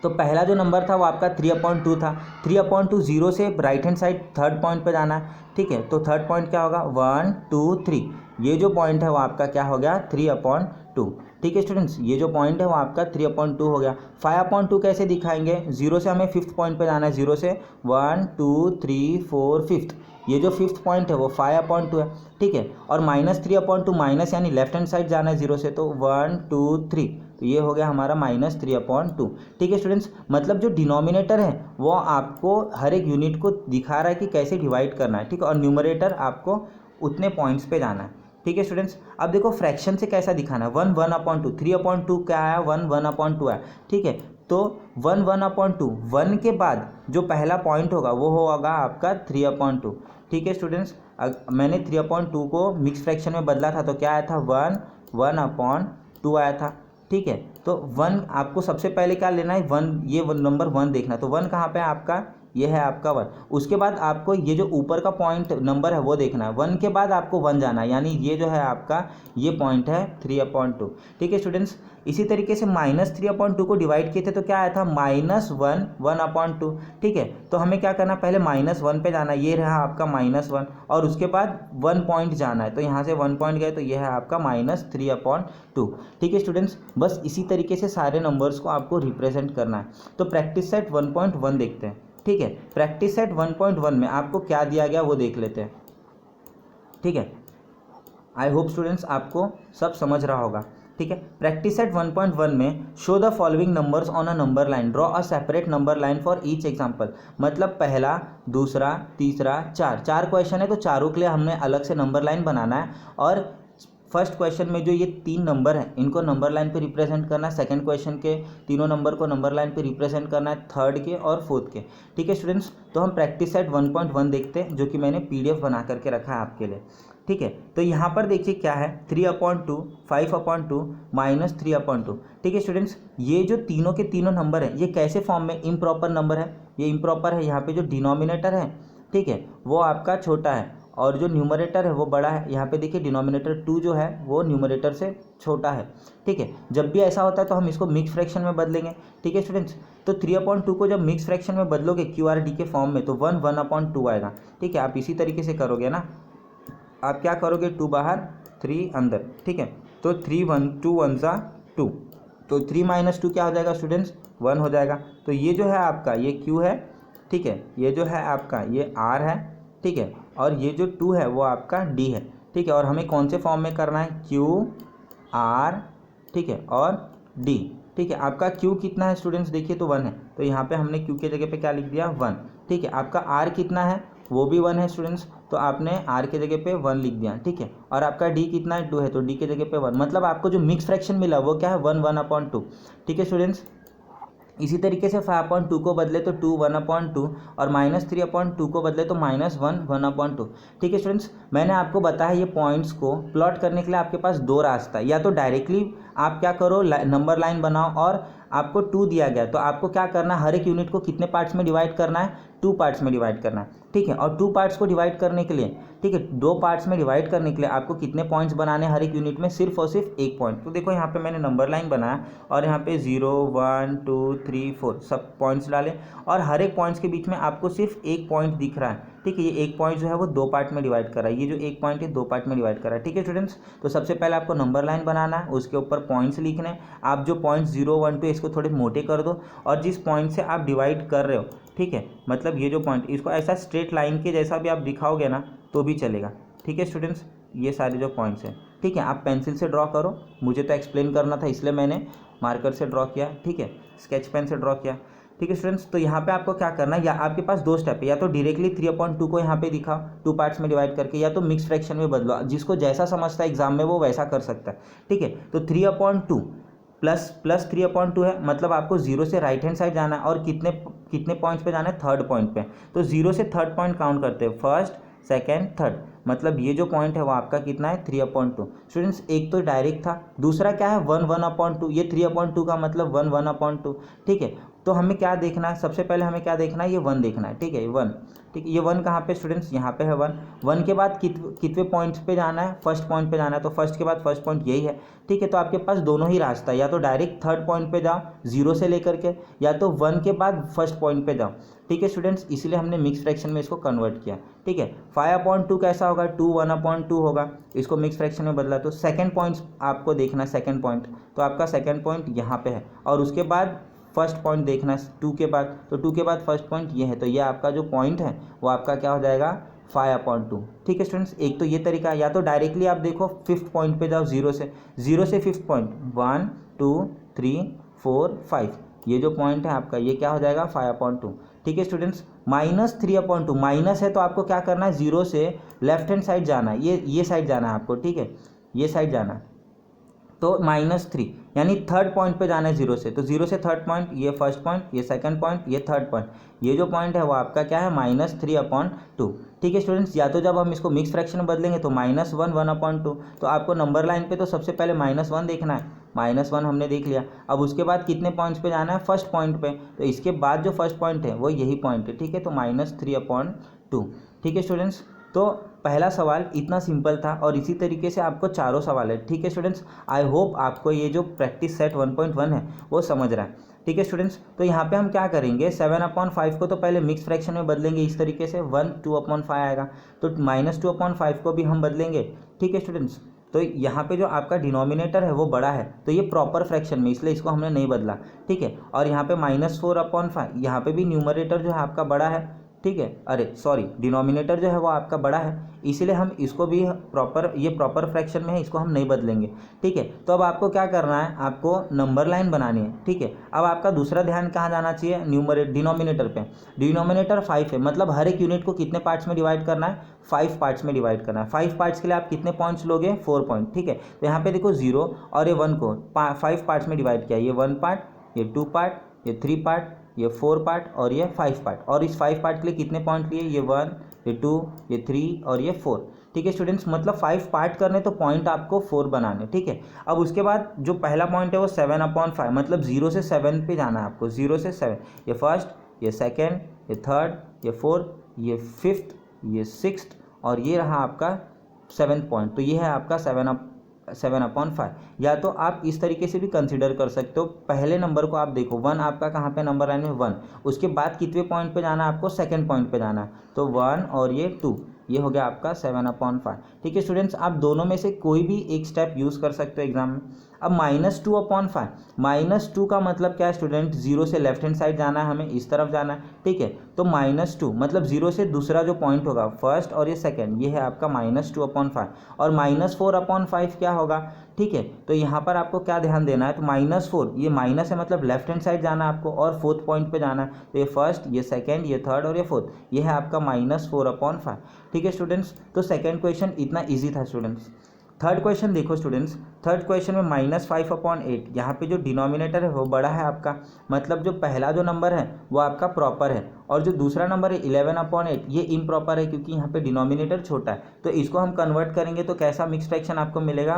तो पहला जो नंबर था वो आपका 3/2 था, 3/2 0 से right hand side third point पे जाना है, ठीक है। तो थर्ड पॉइंट क्या होगा, 1, 2, 3, ये जो पॉइंट है वो आपका क्या हो गया, 3/2, ठीक है स्टूडेंट्स। ये जो पॉइंट है वो आपका 3/2 हो गया। 5/2 कैसे दिखाएंगे, 0 से हमें 5th पॉइंट पे जाना है, 0 से 1, 2, 3, 4, 5th, ये जो 5th पॉइंट है वो 5/2 है, ठीक है। और -3/2 माइनस यानी लेफ्ट हैंड साइड जाना है 0 से, तो 1, 2, 3, तो ये हो गया हमारा -3/2, ठीक है स्टूडेंट्स। मतलब जो डिनोमिनेटर है वो आपको हर एक यूनिट को दिखा रहा है कि कैसे डिवाइड करना है, ठीक है, और न्यूमरेटर आपको उतने पॉइंट्स पे जाना है, ठीक है स्टूडेंट्स। अब देखो फ्रैक्शन से कैसा दिखाना है, 1, 1/2, 3/2 क्या आया, 1, 1/2 आया, ठीक है। तो 1, 1/2, 1 के बाद जो पहला पॉइंट होगा वो होगा आपका 3/2, ठीक है स्टूडेंट्स। मैंने 3/2 को मिक्स फ्रैक्शन में बदला था तो क्या आया था, 1, 1/2 आया था, ठीक है। तो 1 आपको सबसे पहले क्या लेना है, 1, ये नंबर 1 देखना, तो 1 कहाँ पे है आपका, ये है आपका 1। उसके बाद आपको ये जो ऊपर का पॉइंट नंबर है वो देखना है, 1 के बाद आपको 1 जाना है, यानी ये जो है आपका ये पॉइंट है 3/2, ठीक है स्टूडेंट्स। इसी तरीके से -3/2 को डिवाइड किए थे तो क्या आया था, -1, 1/2, ठीक है। तो हमें क्या करना, पहले -1 पे जाना है, ये रहा आपका -1, और उसके बाद 1 पॉइंट जाना है, तो यहाँ से 1 पॉइंट गए तो ये है आपका -3/2, ठीक है स्टूडेंट्स। बस इसी तरीके से सारे नंबर्स को आपको रिप्रेजेंट करना है। तो प्रैक्टिस सेट 1.1 देखते हैं, ठीक है। प्रैक्टिस सेट 1.1 में आपको क्या दिया गया वो देख लेते हैं, ठीक है। आई होप स्टूडेंट्स आपको सब समझ रहा होगा, ठीक है। प्रैक्टिस सेट 1.1 में show the following numbers on a number line, draw a separate number line for each example. मतलब पहला, दूसरा, तीसरा, 4 क्वेश्चन है तो चारों के लिए हमने अलग से नंबर लाइन बनाना है, और फर्स्ट क्वेश्चन में जो ये 3 नंबर हैं इनको नंबर लाइन पे रिप्रेजेंट करना है, सेकंड क्वेश्चन के तीनों नंबर को नंबर लाइन पे रिप्रेजेंट करना है, थर्ड के और फोर्थ के, ठीक है स्टूडेंट्स। तो हम प्रैक्टिस सेट 1.1 देखते हैं जो कि मैंने PDF बना करके रखा है आपके लिए। ठीक है। तो यहाँ पर देखिए क्या है 3/2, 5/2, -3/2। ठीक है स्टूडेंट्स, ये जो तीनों के तीनों नंबर हैं ये कैसे फॉर्म में इम्प्रॉपर नंबर है, ये इम्प्रॉपर है। यहाँ पे जो डिनोमिनेटर है, ठीक है, वो आपका छोटा है और जो न्यूमरेटर है वो बड़ा है। यहाँ पे देखिए डिनोमिनेटर 2 जो है वो न्यूमरेटर से छोटा है। ठीक है, जब भी ऐसा होता है तो हम इसको मिक्स फ्रैक्शन में बदलेंगे। ठीक है स्टूडेंट्स, तो 3/2 को जब मिक्स फ्रैक्शन में बदलोगे QRD के फॉर्म में तो 1/2 आएगा। ठीक है, आप इसी तरीके से करोगे ना, आप क्या करोगे 2 बाहर 3 अंदर। ठीक है, तो 2 1 ज़ा 2, तो 3 - 2 क्या हो जाएगा स्टूडेंट्स 1 हो जाएगा। तो ये जो है आपका ये Q है, ठीक है, ये जो है आपका ये R है, ठीक है, और ये जो 2 है वो आपका D है। ठीक है, और हमें कौन से फॉर्म में करना है Q R, ठीक है, और D। ठीक है, आपका Q कितना है स्टूडेंट्स देखिए तो 1 है, तो यहाँ पे हमने Q के जगह पे क्या लिख दिया 1। ठीक है, आपका R कितना है वो भी 1 है स्टूडेंट्स, तो आपने R के जगह पे 1 लिख दिया। ठीक है, और आपका D कितना है 2 है, तो D के जगह पे 1, मतलब आपको जो मिक्स फ्रैक्शन मिला वो क्या है 1/2। ठीक है स्टूडेंट्स, इसी तरीके से 5/2 को बदले तो 2 1/2 और -3/2 को बदले तो -1 1/2। ठीक है स्टूडेंट्स, मैंने आपको बताया ये पॉइंट्स को प्लॉट करने के लिए आपके पास दो रास्ता है, या तो डायरेक्टली आप क्या करो नंबर लाइन बनाओ और आपको 2 दिया गया तो आपको क्या करना है हर एक यूनिट को कितने पार्ट्स में डिवाइड करना है 2 पार्ट्स में डिवाइड करना है। ठीक है, और 2 पार्ट्स को डिवाइड करने के लिए, ठीक है, 2 पार्ट्स में डिवाइड करने के लिए आपको कितने पॉइंट्स बनाने हर एक यूनिट में सिर्फ और सिर्फ 1 पॉइंट। तो देखो यहाँ पे मैंने नंबर लाइन बनाया और यहाँ पे 0 1 2 3 4 सब पॉइंट्स डाले और हर एक पॉइंट्स के बीच में आपको सिर्फ 1 पॉइंट दिख रहा है। ठीक है, ये 1 पॉइंट जो है वो 2 पार्ट में डिवाइड कर रहा है, ये जो 1 पॉइंट है 2 पार्ट में डिवाइड कर रहा है। ठीक है स्टूडेंट्स, तो सबसे पहले आपको नंबर लाइन बनाना है, उसके ऊपर पॉइंट्स लिखने हैं। आप जो पॉइंट्स 0 1 2 इसको थोड़े मोटे कर दो और जिस पॉइंट से आप डिवाइड कर रहे हो, ठीक है, मतलब ये जो पॉइंट इसको ऐसा स्ट्रेट लाइन के जैसा भी आप दिखाओगे ना तो भी चलेगा। ठीक है स्टूडेंट्स, ये सारे जो पॉइंट्स हैं, ठीक है, आप पेंसिल से ड्रॉ करो, मुझे तो एक्सप्लेन करना था इसलिए मैंने मार्कर से ड्रॉ किया। ठीक है, स्केच पेन से ड्रॉ किया। ठीक है स्टूडेंट्स, तो यहाँ पे आपको क्या करना है, या आपके पास 2 स्टेप है, या तो डायरेक्टली 3/2 को यहाँ पे दिखाओ 2 पार्ट्स में डिवाइड करके, या तो मिक्स फ्रैक्शन में बदलो, जिसको जैसा समझता है एग्जाम में वो वैसा कर सकता है। ठीक है, तो 3/2 प्लस 3/2 है, मतलब आपको 0 से राइट हैंड साइड जाना है और कितने कितने पॉइंट्स पे जाना है 3rd पॉइंट पे, तो 0 से 3rd पॉइंट काउंट करते हैं, 1st 2nd 3rd, मतलब ये जो पॉइंट है वो आपका कितना है 3/2। स्टूडेंट्स, एक तो डायरेक्ट था, दूसरा क्या है 1 1/2, ये 3/2 का मतलब 1 1/2। ठीक है, तो हमें क्या देखना है, सबसे पहले हमें क्या देखना है, ये 1 देखना है। ठीक है, 1, ठीक है, ये 1 कहाँ पे स्टूडेंट्स, यहाँ पे है 1 के बाद कितने पॉइंट्स पे जाना है, फर्स्ट पॉइंट पे जाना है, तो फर्स्ट के बाद फर्स्ट पॉइंट यही है। ठीक है, तो आपके पास दोनों ही रास्ता है, या तो डायरेक्ट 3rd पॉइंट पे जाओ 0 से लेकर के, या तो 1 के बाद फर्स्ट पॉइंट पे जाओ। ठीक है स्टूडेंट्स, इसलिए हमने मिक्स फ्रैक्शन में इसको कन्वर्ट किया। ठीक है, 5/2 कैसा होगा 2 1/2 होगा, इसको मिक्स फ्रैक्शन में बदला, तो सेकंड पॉइंट आपको देखना है, सेकंड पॉइंट, तो आपका सेकंड पॉइंट यहाँ पे है और उसके बाद फर्स्ट पॉइंट देखना है 2 के बाद, तो 2 के बाद फर्स्ट पॉइंट ये है, तो ये आपका जो पॉइंट है वो आपका क्या हो जाएगा 5/2। ठीक है स्टूडेंट्स, एक तो ये तरीका है, या तो डायरेक्टली आप देखो 5th पॉइंट पे जाओ 0 से 5th पॉइंट 1 2 3 4 5, ये जो पॉइंट है आपका ये क्या हो जाएगा 5/2। ठीक है स्टूडेंट्स, -3/2 माइनस है तो आपको क्या करना है 0 से लेफ्ट हैंड साइड जाना है, ये साइड जाना है आपको। ठीक है, ये साइड जाना है, तो -3 यानी 3rd पॉइंट पे जाना है 0 से, तो 0 से 3rd पॉइंट, ये फर्स्ट पॉइंट, ये सेकंड पॉइंट, ये 3rd पॉइंट, ये जो पॉइंट है वो आपका क्या है -3/2। ठीक है स्टूडेंट्स, या तो जब हम इसको मिक्स फ्रैक्शन में बदलेंगे तो -1 1/2, तो आपको नंबर लाइन पे तो सबसे पहले -1 देखना है, -1 हमने देख लिया। अब उसके बाद कितने पॉइंट्स पे जाना है फर्स्ट पॉइंट पे, तो इसके बाद जो फर्स्ट पॉइंट है वो यही पॉइंट है। ठीक है, तो -3/2। ठीक है स्टूडेंट्स, तो पहला सवाल इतना सिंपल था और इसी तरीके से आपको चारों सवाल है। ठीक है स्टूडेंट्स, आई होप आपको ये जो प्रैक्टिस सेट 1.1 है वो समझ रहा है। ठीक है स्टूडेंट्स, तो यहाँ पे हम क्या करेंगे 7/5 को तो पहले मिक्स फ्रैक्शन में बदलेंगे इस तरीके से, 1 2/5 आएगा, तो -2/5 को भी हम बदलेंगे। ठीक है स्टूडेंट्स, तो यहाँ पे जो आपका डिनोमिनेटर है वो बड़ा है तो ये प्रॉपर फ्रैक्शन में, इसलिए इसको हमने नहीं बदला। ठीक है, और यहाँ पे -4/5, यहाँ पे भी न्यूमरेटर जो है आपका बड़ा है। ठीक है, अरे सॉरी, डिनोमिनेटर जो है वो आपका बड़ा है, इसीलिए हम इसको भी ये प्रॉपर फ्रैक्शन में है, इसको हम नहीं बदलेंगे। ठीक है, तो अब आपको क्या करना है, आपको नंबर लाइन बनानी है। ठीक है, अब आपका दूसरा ध्यान कहाँ जाना चाहिए, डिनोमिनेटर पे। डिनोमिनेटर 5 है, मतलब हर एक यूनिट को कितने पार्ट्स में डिवाइड करना है 5 पार्ट्स में डिवाइड करना है। 5 पार्ट्स के लिए आप कितने पॉइंट्स लोगे 4 पॉइंट। ठीक है, तो यहाँ पे देखो 0 और ये 1 को 5 पार्ट्स में डिवाइड किया, ये 1 पार्ट, ये 2 पार्ट, ये 3 पार्ट, ये 4 पार्ट और ये 5 पार्ट, और इस 5 पार्ट के लिए कितने पॉइंट लिए, ये 1 ये 2 ये 3 और ये 4। ठीक है स्टूडेंट्स, मतलब 5 पार्ट करने तो पॉइंट आपको 4 बनाने, ठीक है। अब उसके बाद जो पहला पॉइंट है वो 7/5, मतलब 0 से 7 पे जाना है आपको, 0 से 7, ये फर्स्ट, ये सेकेंड, ये थर्ड, ये फोर्थ, ये फिफ्थ, ये सिक्स्थ और ये रहा आपका 7th पॉइंट। तो ये है आपका 7/5। या तो आप इस तरीके से भी कंसिडर कर सकते हो, पहले नंबर को आप देखो 1 आपका कहाँ पे नंबर लाइन में 1, उसके बाद कितने पॉइंट पे जाना है आपको, सेकंड पॉइंट पे जाना है, तो 1 और ये 2, ये हो गया आपका 7/5। ठीक है स्टूडेंट्स, आप दोनों में से कोई भी एक स्टेप यूज़ कर सकते हो एग्जाम में। अब -2/5, -2 का मतलब क्या है स्टूडेंट, 0 से लेफ्ट हैंड साइड जाना है, हमें इस तरफ जाना है, ठीक है। तो -2 मतलब 0 से दूसरा जो पॉइंट होगा, फर्स्ट और ये सेकंड, ये है आपका -2/5। और -4/5 क्या होगा, ठीक है। तो यहाँ पर आपको क्या ध्यान देना है, तो -4, ये माइनस है मतलब लेफ्ट हैंड साइड जाना है आपको और फोर्थ पॉइंट पे जाना है, तो ये फर्स्ट, ये सेकंड, ये थर्ड और ये फोर्थ, ये है आपका -4/5। ठीक है स्टूडेंट्स, तो सेकंड क्वेश्चन इतना इजी था स्टूडेंट्स। थर्ड क्वेश्चन देखो स्टूडेंट्स, थर्ड क्वेश्चन में -5/8, यहाँ पे जो डिनोमिनेटर है वो बड़ा है आपका, मतलब जो पहला जो नंबर है वो आपका प्रॉपर है, और जो दूसरा नंबर है 11/8 ये इम्प्रॉपर है, क्योंकि यहाँ पे डिनोमिनेटर छोटा है। तो इसको हम कन्वर्ट करेंगे तो कैसा मिक्स फ्रैक्शन आपको मिलेगा,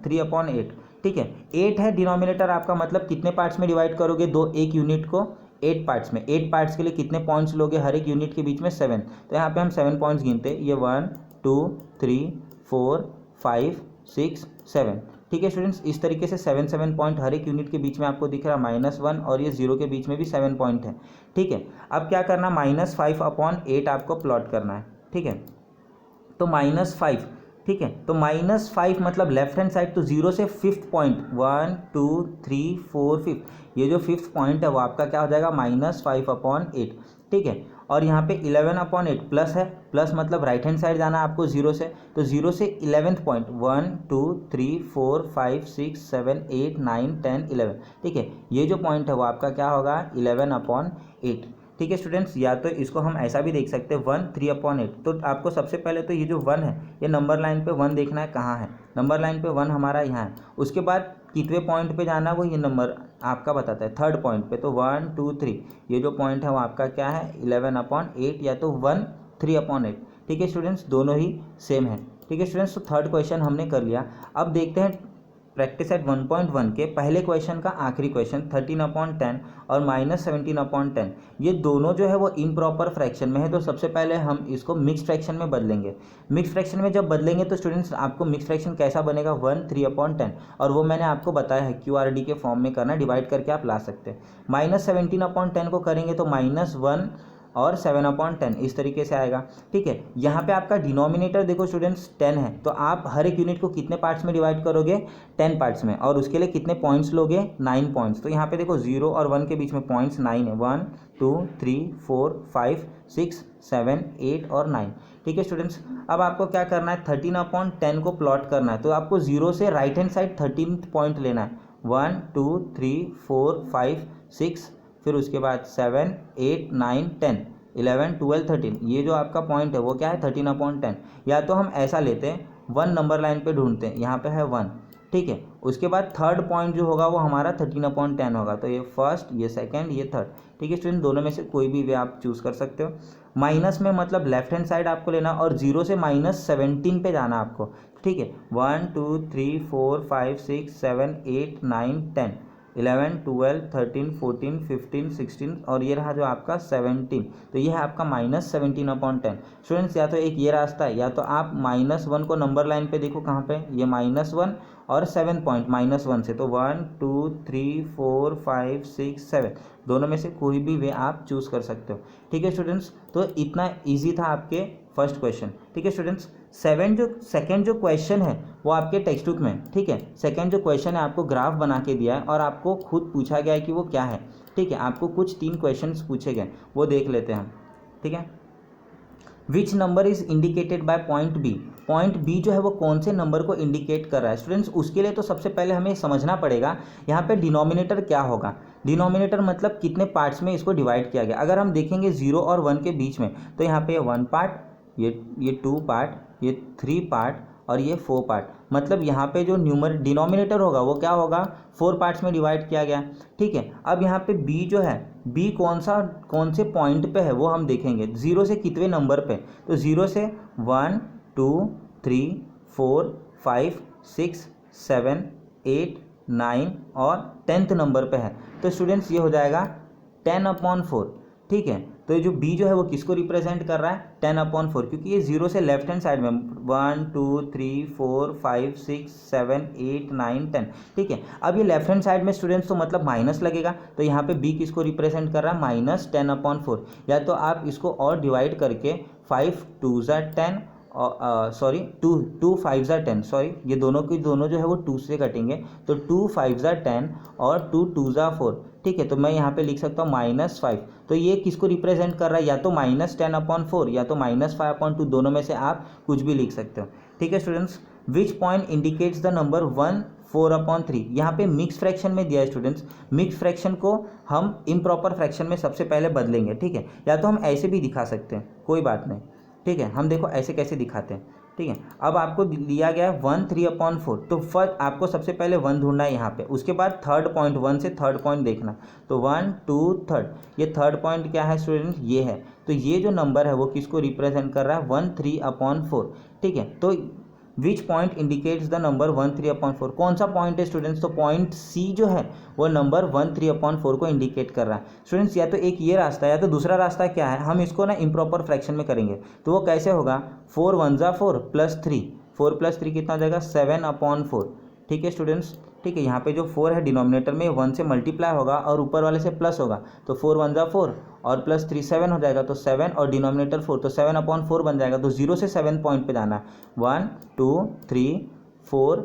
3/8, ठीक है। 8 है डिनोमिनेटर आपका, मतलब कितने पार्ट्स में डिवाइड करोगे, एक यूनिट को 8 पार्ट्स में, 8 पार्ट्स के लिए कितने पॉइंट्स लोगे, हर एक यूनिट के बीच में 7, तो यहाँ पे हम 7 पॉइंट्स गिनते हैं, ये 1 2 3 4 5 6 7, ठीक है स्टूडेंट्स। इस तरीके से 7 पॉइंट हर एक यूनिट के बीच में आपको दिख रहा है, -1 और ये 0 के बीच में भी 7 पॉइंट है, ठीक है। अब क्या करना, -5/8 आपको प्लॉट करना है, ठीक है। तो -5, ठीक है, तो -5 मतलब लेफ्ट हैंड साइड, तो 0 से फिफ्थ पॉइंट 1 2 3 4 5, ये जो फिफ्थ पॉइंट है वो आपका क्या हो जाएगा, -5/8, ठीक है। और यहाँ पे 11/8 प्लस है, प्लस मतलब राइट हैंड साइड जाना है आपको 0 से, तो 0 से 11th पॉइंट 1 2 3 4 5 6 7 8 9 10 11, ठीक है। ये जो पॉइंट है वो आपका क्या होगा, 11/8, ठीक है स्टूडेंट्स। या तो इसको हम ऐसा भी देख सकते हैं 1 3/8, तो आपको सबसे पहले तो ये जो 1 है, ये नंबर लाइन पे 1 देखना है कहाँ है, नंबर लाइन पे 1 हमारा यहाँ है, उसके बाद कितने पॉइंट पे जाना है वो ये नंबर आपका बताता है, थर्ड पॉइंट पे, तो 1 2 3, ये जो पॉइंट है वो आपका क्या है, 11/8 या तो 1 3/8, ठीक है स्टूडेंट्स, दोनों ही सेम है, ठीक है स्टूडेंट्स। तो थर्ड क्वेश्चन हमने कर लिया। अब देखते हैं प्रैक्टिस सेट 1.1 के पहले क्वेश्चन का आखिरी क्वेश्चन, 13/10 और -17/10, ये दोनों जो है वो इम्प्रॉपर फ्रैक्शन में है। तो सबसे पहले हम इसको मिक्स फ्रैक्शन में बदलेंगे। मिक्स फ्रैक्शन में जब बदलेंगे तो स्टूडेंट्स आपको मिक्स फ्रैक्शन कैसा बनेगा, 1 3/10, और वो मैंने आपको बताया है QRD के फॉर्म में करना, डिवाइड करके आप ला सकते हैं। -17/10 को करेंगे तो -1 और 7/10 इस तरीके से आएगा, ठीक है। यहाँ पे आपका डिनोमिनेटर देखो स्टूडेंट्स 10 है, तो आप हर एक यूनिट को कितने पार्ट्स में डिवाइड करोगे, 10 पार्ट्स में, और उसके लिए कितने पॉइंट्स लोगे, 9 पॉइंट्स। तो यहाँ पे देखो 0 और 1 के बीच में पॉइंट्स 9 है, 1 2 3 4 5 6 7 8 और 9, ठीक है स्टूडेंट्स। अब आपको क्या करना है, 13/10 को प्लॉट करना है, तो आपको 0 से right hand side 13th point लेना है, 1 2 3 4 5 6, फिर उसके बाद 7 8 9 10 11 12 13, ये जो आपका पॉइंट है वो क्या है, 13/10। या तो हम ऐसा लेते हैं, 1 नंबर लाइन पे ढूंढते हैं, यहाँ पे है 1, ठीक है। उसके बाद थर्ड पॉइंट जो होगा वो हमारा 13/10 होगा, तो ये फर्स्ट, ये सेकंड, ये थर्ड, ठीक है स्टूडेंट। दोनों में से कोई भी वे आप चूज़ कर सकते हो। माइनस में मतलब लेफ्ट हैंड साइड आपको लेना, और 0 से -17 पे जाना आपको, ठीक है। 1 2 3 4 5 6 7 8 9 10 11 12 13 14 15 16 और ये रहा जो आपका 17, तो ये है आपका -17/10 स्टूडेंट्स। या तो एक ये रास्ता है, या तो आप -1 को नंबर लाइन पे देखो कहाँ पे, ये -1 और 7 पॉइंट -1 से, तो 1 2 3 4 5 6 7, दोनों में से कोई भी वे आप चूज़ कर सकते हो, ठीक है स्टूडेंट्स। तो इतना ईजी था आपके फर्स्ट क्वेश्चन, ठीक है स्टूडेंट्स। सेकंड जो क्वेश्चन है वो आपके टेक्स्ट बुक में, ठीक है। सेकंड जो क्वेश्चन है आपको ग्राफ बना के दिया है और आपको खुद पूछा गया है कि वो क्या है, ठीक है। आपको कुछ 3 क्वेश्चंस पूछे गए, वो देख लेते हैं हम, ठीक है। Which number is indicated by point B, point B जो है वो कौन से नंबर को इंडिकेट कर रहा है स्टूडेंट्स। उसके लिए तो सबसे पहले हमें समझना पड़ेगा यहाँ पे डिनोमिनेटर क्या होगा। डिनोमिनेटर मतलब कितने पार्ट्स में इसको डिवाइड किया गया। अगर हम देखेंगे 0 और 1 के बीच में, तो यहाँ पे 1 पार्ट, ये 2 पार्ट, ये 3 पार्ट और ये 4 पार्ट, मतलब यहाँ पे जो डिनोमिनेटर होगा वो क्या होगा, 4 पार्ट्स में डिवाइड किया गया, ठीक है। अब यहाँ पे b जो है, b कौन से पॉइंट पे है वो हम देखेंगे, 0 से कितने नंबर पे, तो 0 से 1 2 3 4 5 6 7 8 9 और 10th नंबर पे है। तो स्टूडेंट्स ये हो जाएगा 10/4, ठीक है। तो ये जो b जो है वो किसको रिप्रेजेंट कर रहा है, 10/4, क्योंकि ये 0 से लेफ्ट हैंड साइड में 1 2 3 4 5 6 7 8 9 10, ठीक है। अब ये लेफ्ट हैंड साइड में स्टूडेंट्स तो मतलब माइनस लगेगा, तो यहाँ पे b किसको रिप्रेजेंट कर रहा है, -10/4। या तो आप इसको और डिवाइड करके 5 2 10 सॉरी 2 5 10, सॉरी ये दोनों जो है वो 2 से कटेंगे, तो 2 5 10 और 2 2 4, ठीक है। तो मैं यहाँ पे लिख सकता हूँ -5। तो ये किसको रिप्रेजेंट कर रहा है, या तो -10/4 या तो -5/2, दोनों में से आप कुछ भी लिख सकते हो, ठीक है students. Which point indicates the number 1 4/3, यहाँ पे मिक्स फ्रैक्शन में दिया है स्टूडेंट्स। मिक्स फ्रैक्शन को हम इम्प्रॉपर फ्रैक्शन में सबसे पहले बदलेंगे, ठीक है। या तो हम ऐसे भी दिखा सकते हैं, कोई बात नहीं, ठीक है। हम देखो ऐसे कैसे दिखाते हैं, ठीक है। अब आपको दिया गया है 1 3/4, तो फर्स्ट आपको सबसे पहले 1 ढूंढना है यहाँ पे, उसके बाद थर्ड पॉइंट, 1 से थर्ड पॉइंट देखना, तो 1 2 3, ये थर्ड पॉइंट क्या है स्टूडेंट, ये है। तो ये जो नंबर है वो किसको रिप्रेजेंट कर रहा है, 1 3/4, ठीक है। तो which point indicates the number 1 3/4, कौन सा पॉइंट है स्टूडेंट्स, तो पॉइंट सी जो है वो नंबर 1 3/4 को इंडिकेट कर रहा है स्टूडेंट्स। या तो एक ये रास्ता है, या तो दूसरा रास्ता क्या है, हम इसको ना इम्प्रॉपर फ्रैक्शन में करेंगे, तो वो कैसे होगा, 4 1 4 प्लस 3, 4 प्लस 3 कितना हो जाएगा, 7/4, ठीक है स्टूडेंट्स, ठीक है। यहाँ पे जो 4 है डिनोमिनेटर में 1 से मल्टीप्लाई होगा और ऊपर वाले से प्लस होगा, तो 4 1 4 और प्लस 3 7 हो जाएगा, तो 7 और डिनोमिनेटर 4, तो 7/4 बन जाएगा। तो 0 से 7 पॉइंट पे जाना है, 1 2 3 4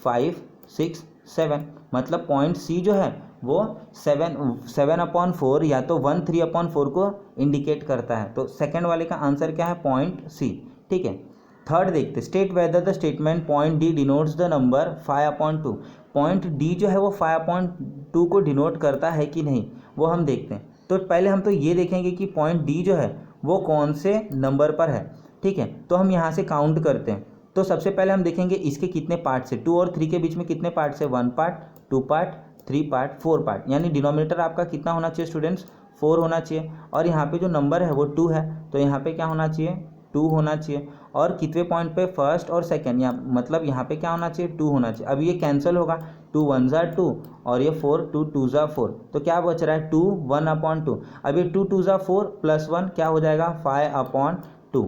5 6 7, मतलब पॉइंट सी जो है वो 7/4 या तो 1 3/4 को इंडिकेट करता है। तो सेकेंड वाले का आंसर क्या है, पॉइंट सी, ठीक है। थर्ड देखते, state whether the statement point D denotes the number 5/2, point D जो है वो 5/2 को डिनोट करता है कि नहीं, वो हम देखते हैं। तो पहले हम तो ये देखेंगे कि पॉइंट डी जो है वो कौन से नंबर पर है, ठीक है। तो हम यहाँ से काउंट करते हैं, तो सबसे पहले हम देखेंगे इसके कितने पार्ट्स है, 2 और 3 के बीच में कितने पार्ट्स है, 1 पार्ट 2 पार्ट 3 पार्ट 4 पार्ट, यानी डिनोमिनेटर आपका कितना होना चाहिए स्टूडेंट्स, 4 होना चाहिए। और यहाँ पे जो नंबर है वो 2 है, तो यहाँ पे क्या होना चाहिए, 2 होना चाहिए। और कितने पॉइंट पे, फर्स्ट और सेकंड, या मतलब यहाँ पे क्या होना चाहिए, 2 होना चाहिए। अब ये कैंसिल होगा, 2 1 2 और ये 4 2 2 4, तो क्या बच रहा है, 2 1/2। अब ये 2 2 4 प्लस 1 क्या हो जाएगा, 5/2,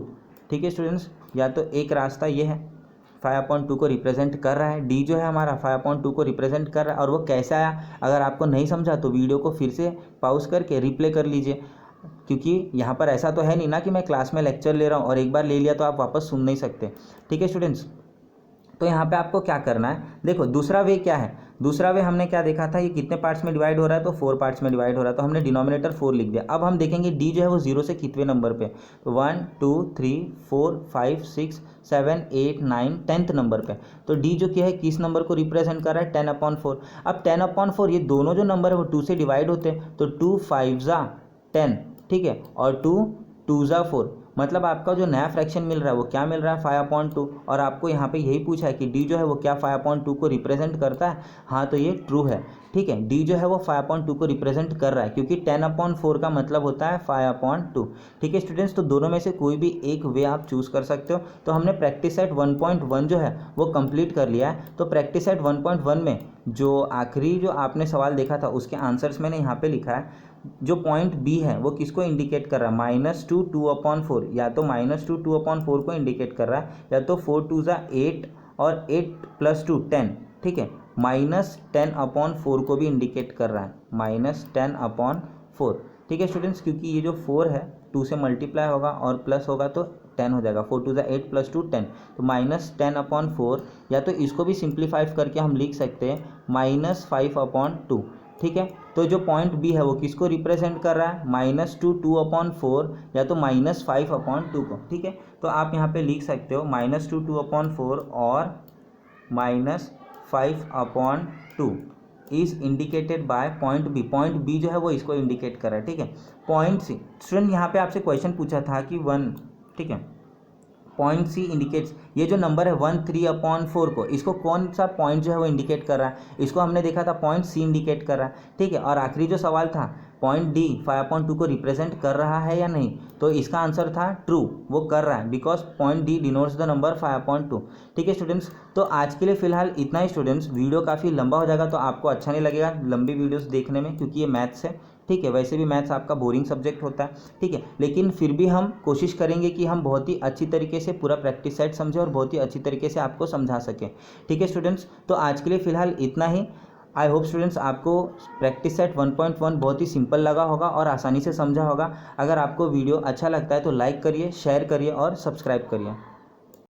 ठीक है स्टूडेंट्स। या तो एक रास्ता ये है, 5/2 को रिप्रेजेंट कर रहा है, डी जो है हमारा 5/2 को रिप्रेजेंट कर रहा है। और वो कैसा आया, अगर आपको नहीं समझा तो वीडियो को फिर से पॉज करके रिप्ले कर लीजिए, क्योंकि यहाँ पर ऐसा तो है नहीं ना कि मैं क्लास में लेक्चर ले रहा हूँ और एक बार ले लिया तो आप वापस सुन नहीं सकते, ठीक है स्टूडेंट्स। तो यहाँ पे आपको क्या करना है, देखो दूसरा वे क्या है, दूसरा वे हमने क्या देखा था, ये कितने पार्ट्स में डिवाइड हो रहा है, तो 4 पार्ट्स में डिवाइड हो रहा है, तो हमने डिनोमिनेटर 4 लिख दिया। अब हम देखेंगे डी जो है वो 0 से कितने नंबर पे, तो 1 2 3 4 5 6 7 8 9 10th नंबर पे। तो डी जो क्या है किस नंबर को रिप्रेजेंट कर रहा है, 10/4। अब 10/4 ये दोनों जो नंबर है वो 2 से डिवाइड होते हैं, तो 2 5 10, ठीक है, और 2 2 4, मतलब आपका जो नया फ्रैक्शन मिल रहा है वो क्या मिल रहा है, 5/2। और आपको यहाँ पे यही पूछा है कि डी जो है वो क्या 5/2 को रिप्रेजेंट करता है, हाँ तो ये ट्रू है, ठीक है। डी जो है वो 5/2 को रिप्रेजेंट कर रहा है, क्योंकि 10/4 का मतलब होता है 5/2, ठीक है स्टूडेंट्स। तो दोनों में से कोई भी एक वे आप चूज़ कर सकते हो। तो हमने प्रैक्टिस सेट 1.1 जो है वो कंप्लीट कर लिया है। तो प्रैक्टिस सेट 1.1 में जो आखिरी जो आपने सवाल देखा था उसके आंसर्स मैंने यहाँ पे लिखा है। जो पॉइंट बी है वो किसको इंडिकेट कर रहा है, -2 2/4, या तो -2 2/4 को इंडिकेट कर रहा है, या तो 4 2 8 और 8 + 2 10, ठीक है। -10/4 को भी इंडिकेट कर रहा है, -10/4, ठीक है स्टूडेंट्स। क्योंकि ये जो 4 है 2 से मल्टीप्लाई होगा और प्लस होगा तो 10 हो जाएगा, 4 2 8 + 2 10, तो -10/4, या तो इसको भी सिंप्लीफाई करके हम लिख सकते हैं -5/2, ठीक है। तो जो पॉइंट बी है वो किसको रिप्रेजेंट कर रहा है, -2 2/4 या तो -5/2 को, ठीक है। तो आप यहाँ पे लिख सकते हो -2 2/4 और -5/2 is indicated by point B. Point B जो है वो इसको इंडिकेट कर रहा है, ठीक है। पॉइंट सी, स्टूडेंट यहाँ पे आपसे क्वेश्चन पूछा था कि 1, ठीक है, पॉइंट सी इंडिकेट्स, ये जो नंबर है 1/3/4 को, इसको कौन सा पॉइंट जो है वो इंडिकेट कर रहा है, इसको हमने देखा था पॉइंट सी इंडिकेट कर रहा है, ठीक है। और आखिरी जो सवाल था पॉइंट डी 5/2 को रिप्रेजेंट कर रहा है या नहीं, तो इसका आंसर था ट्रू, वो कर रहा है, because point D denotes the number 5/2। ठीक है स्टूडेंट्स, तो आज के लिए फिलहाल इतना ही स्टूडेंट्स। वीडियो काफ़ी लंबा हो जाएगा तो आपको अच्छा नहीं लगेगा लंबी वीडियोस देखने में, क्योंकि ये मैथ्स है, ठीक है। वैसे भी मैथ्स आपका बोरिंग सब्जेक्ट होता है, ठीक है, लेकिन फिर भी हम कोशिश करेंगे कि हम बहुत ही अच्छी तरीके से पूरा प्रैक्टिस सेट समझें और बहुत ही अच्छी तरीके से आपको समझा सकें, ठीक है स्टूडेंट्स। तो आज के लिए फ़िलहाल इतना ही। आई होप स्टूडेंट्स आपको प्रैक्टिस सेट 1.1 बहुत ही सिंपल लगा होगा और आसानी से समझा होगा। अगर आपको वीडियो अच्छा लगता है तो लाइक करिए, शेयर करिए और सब्सक्राइब करिए।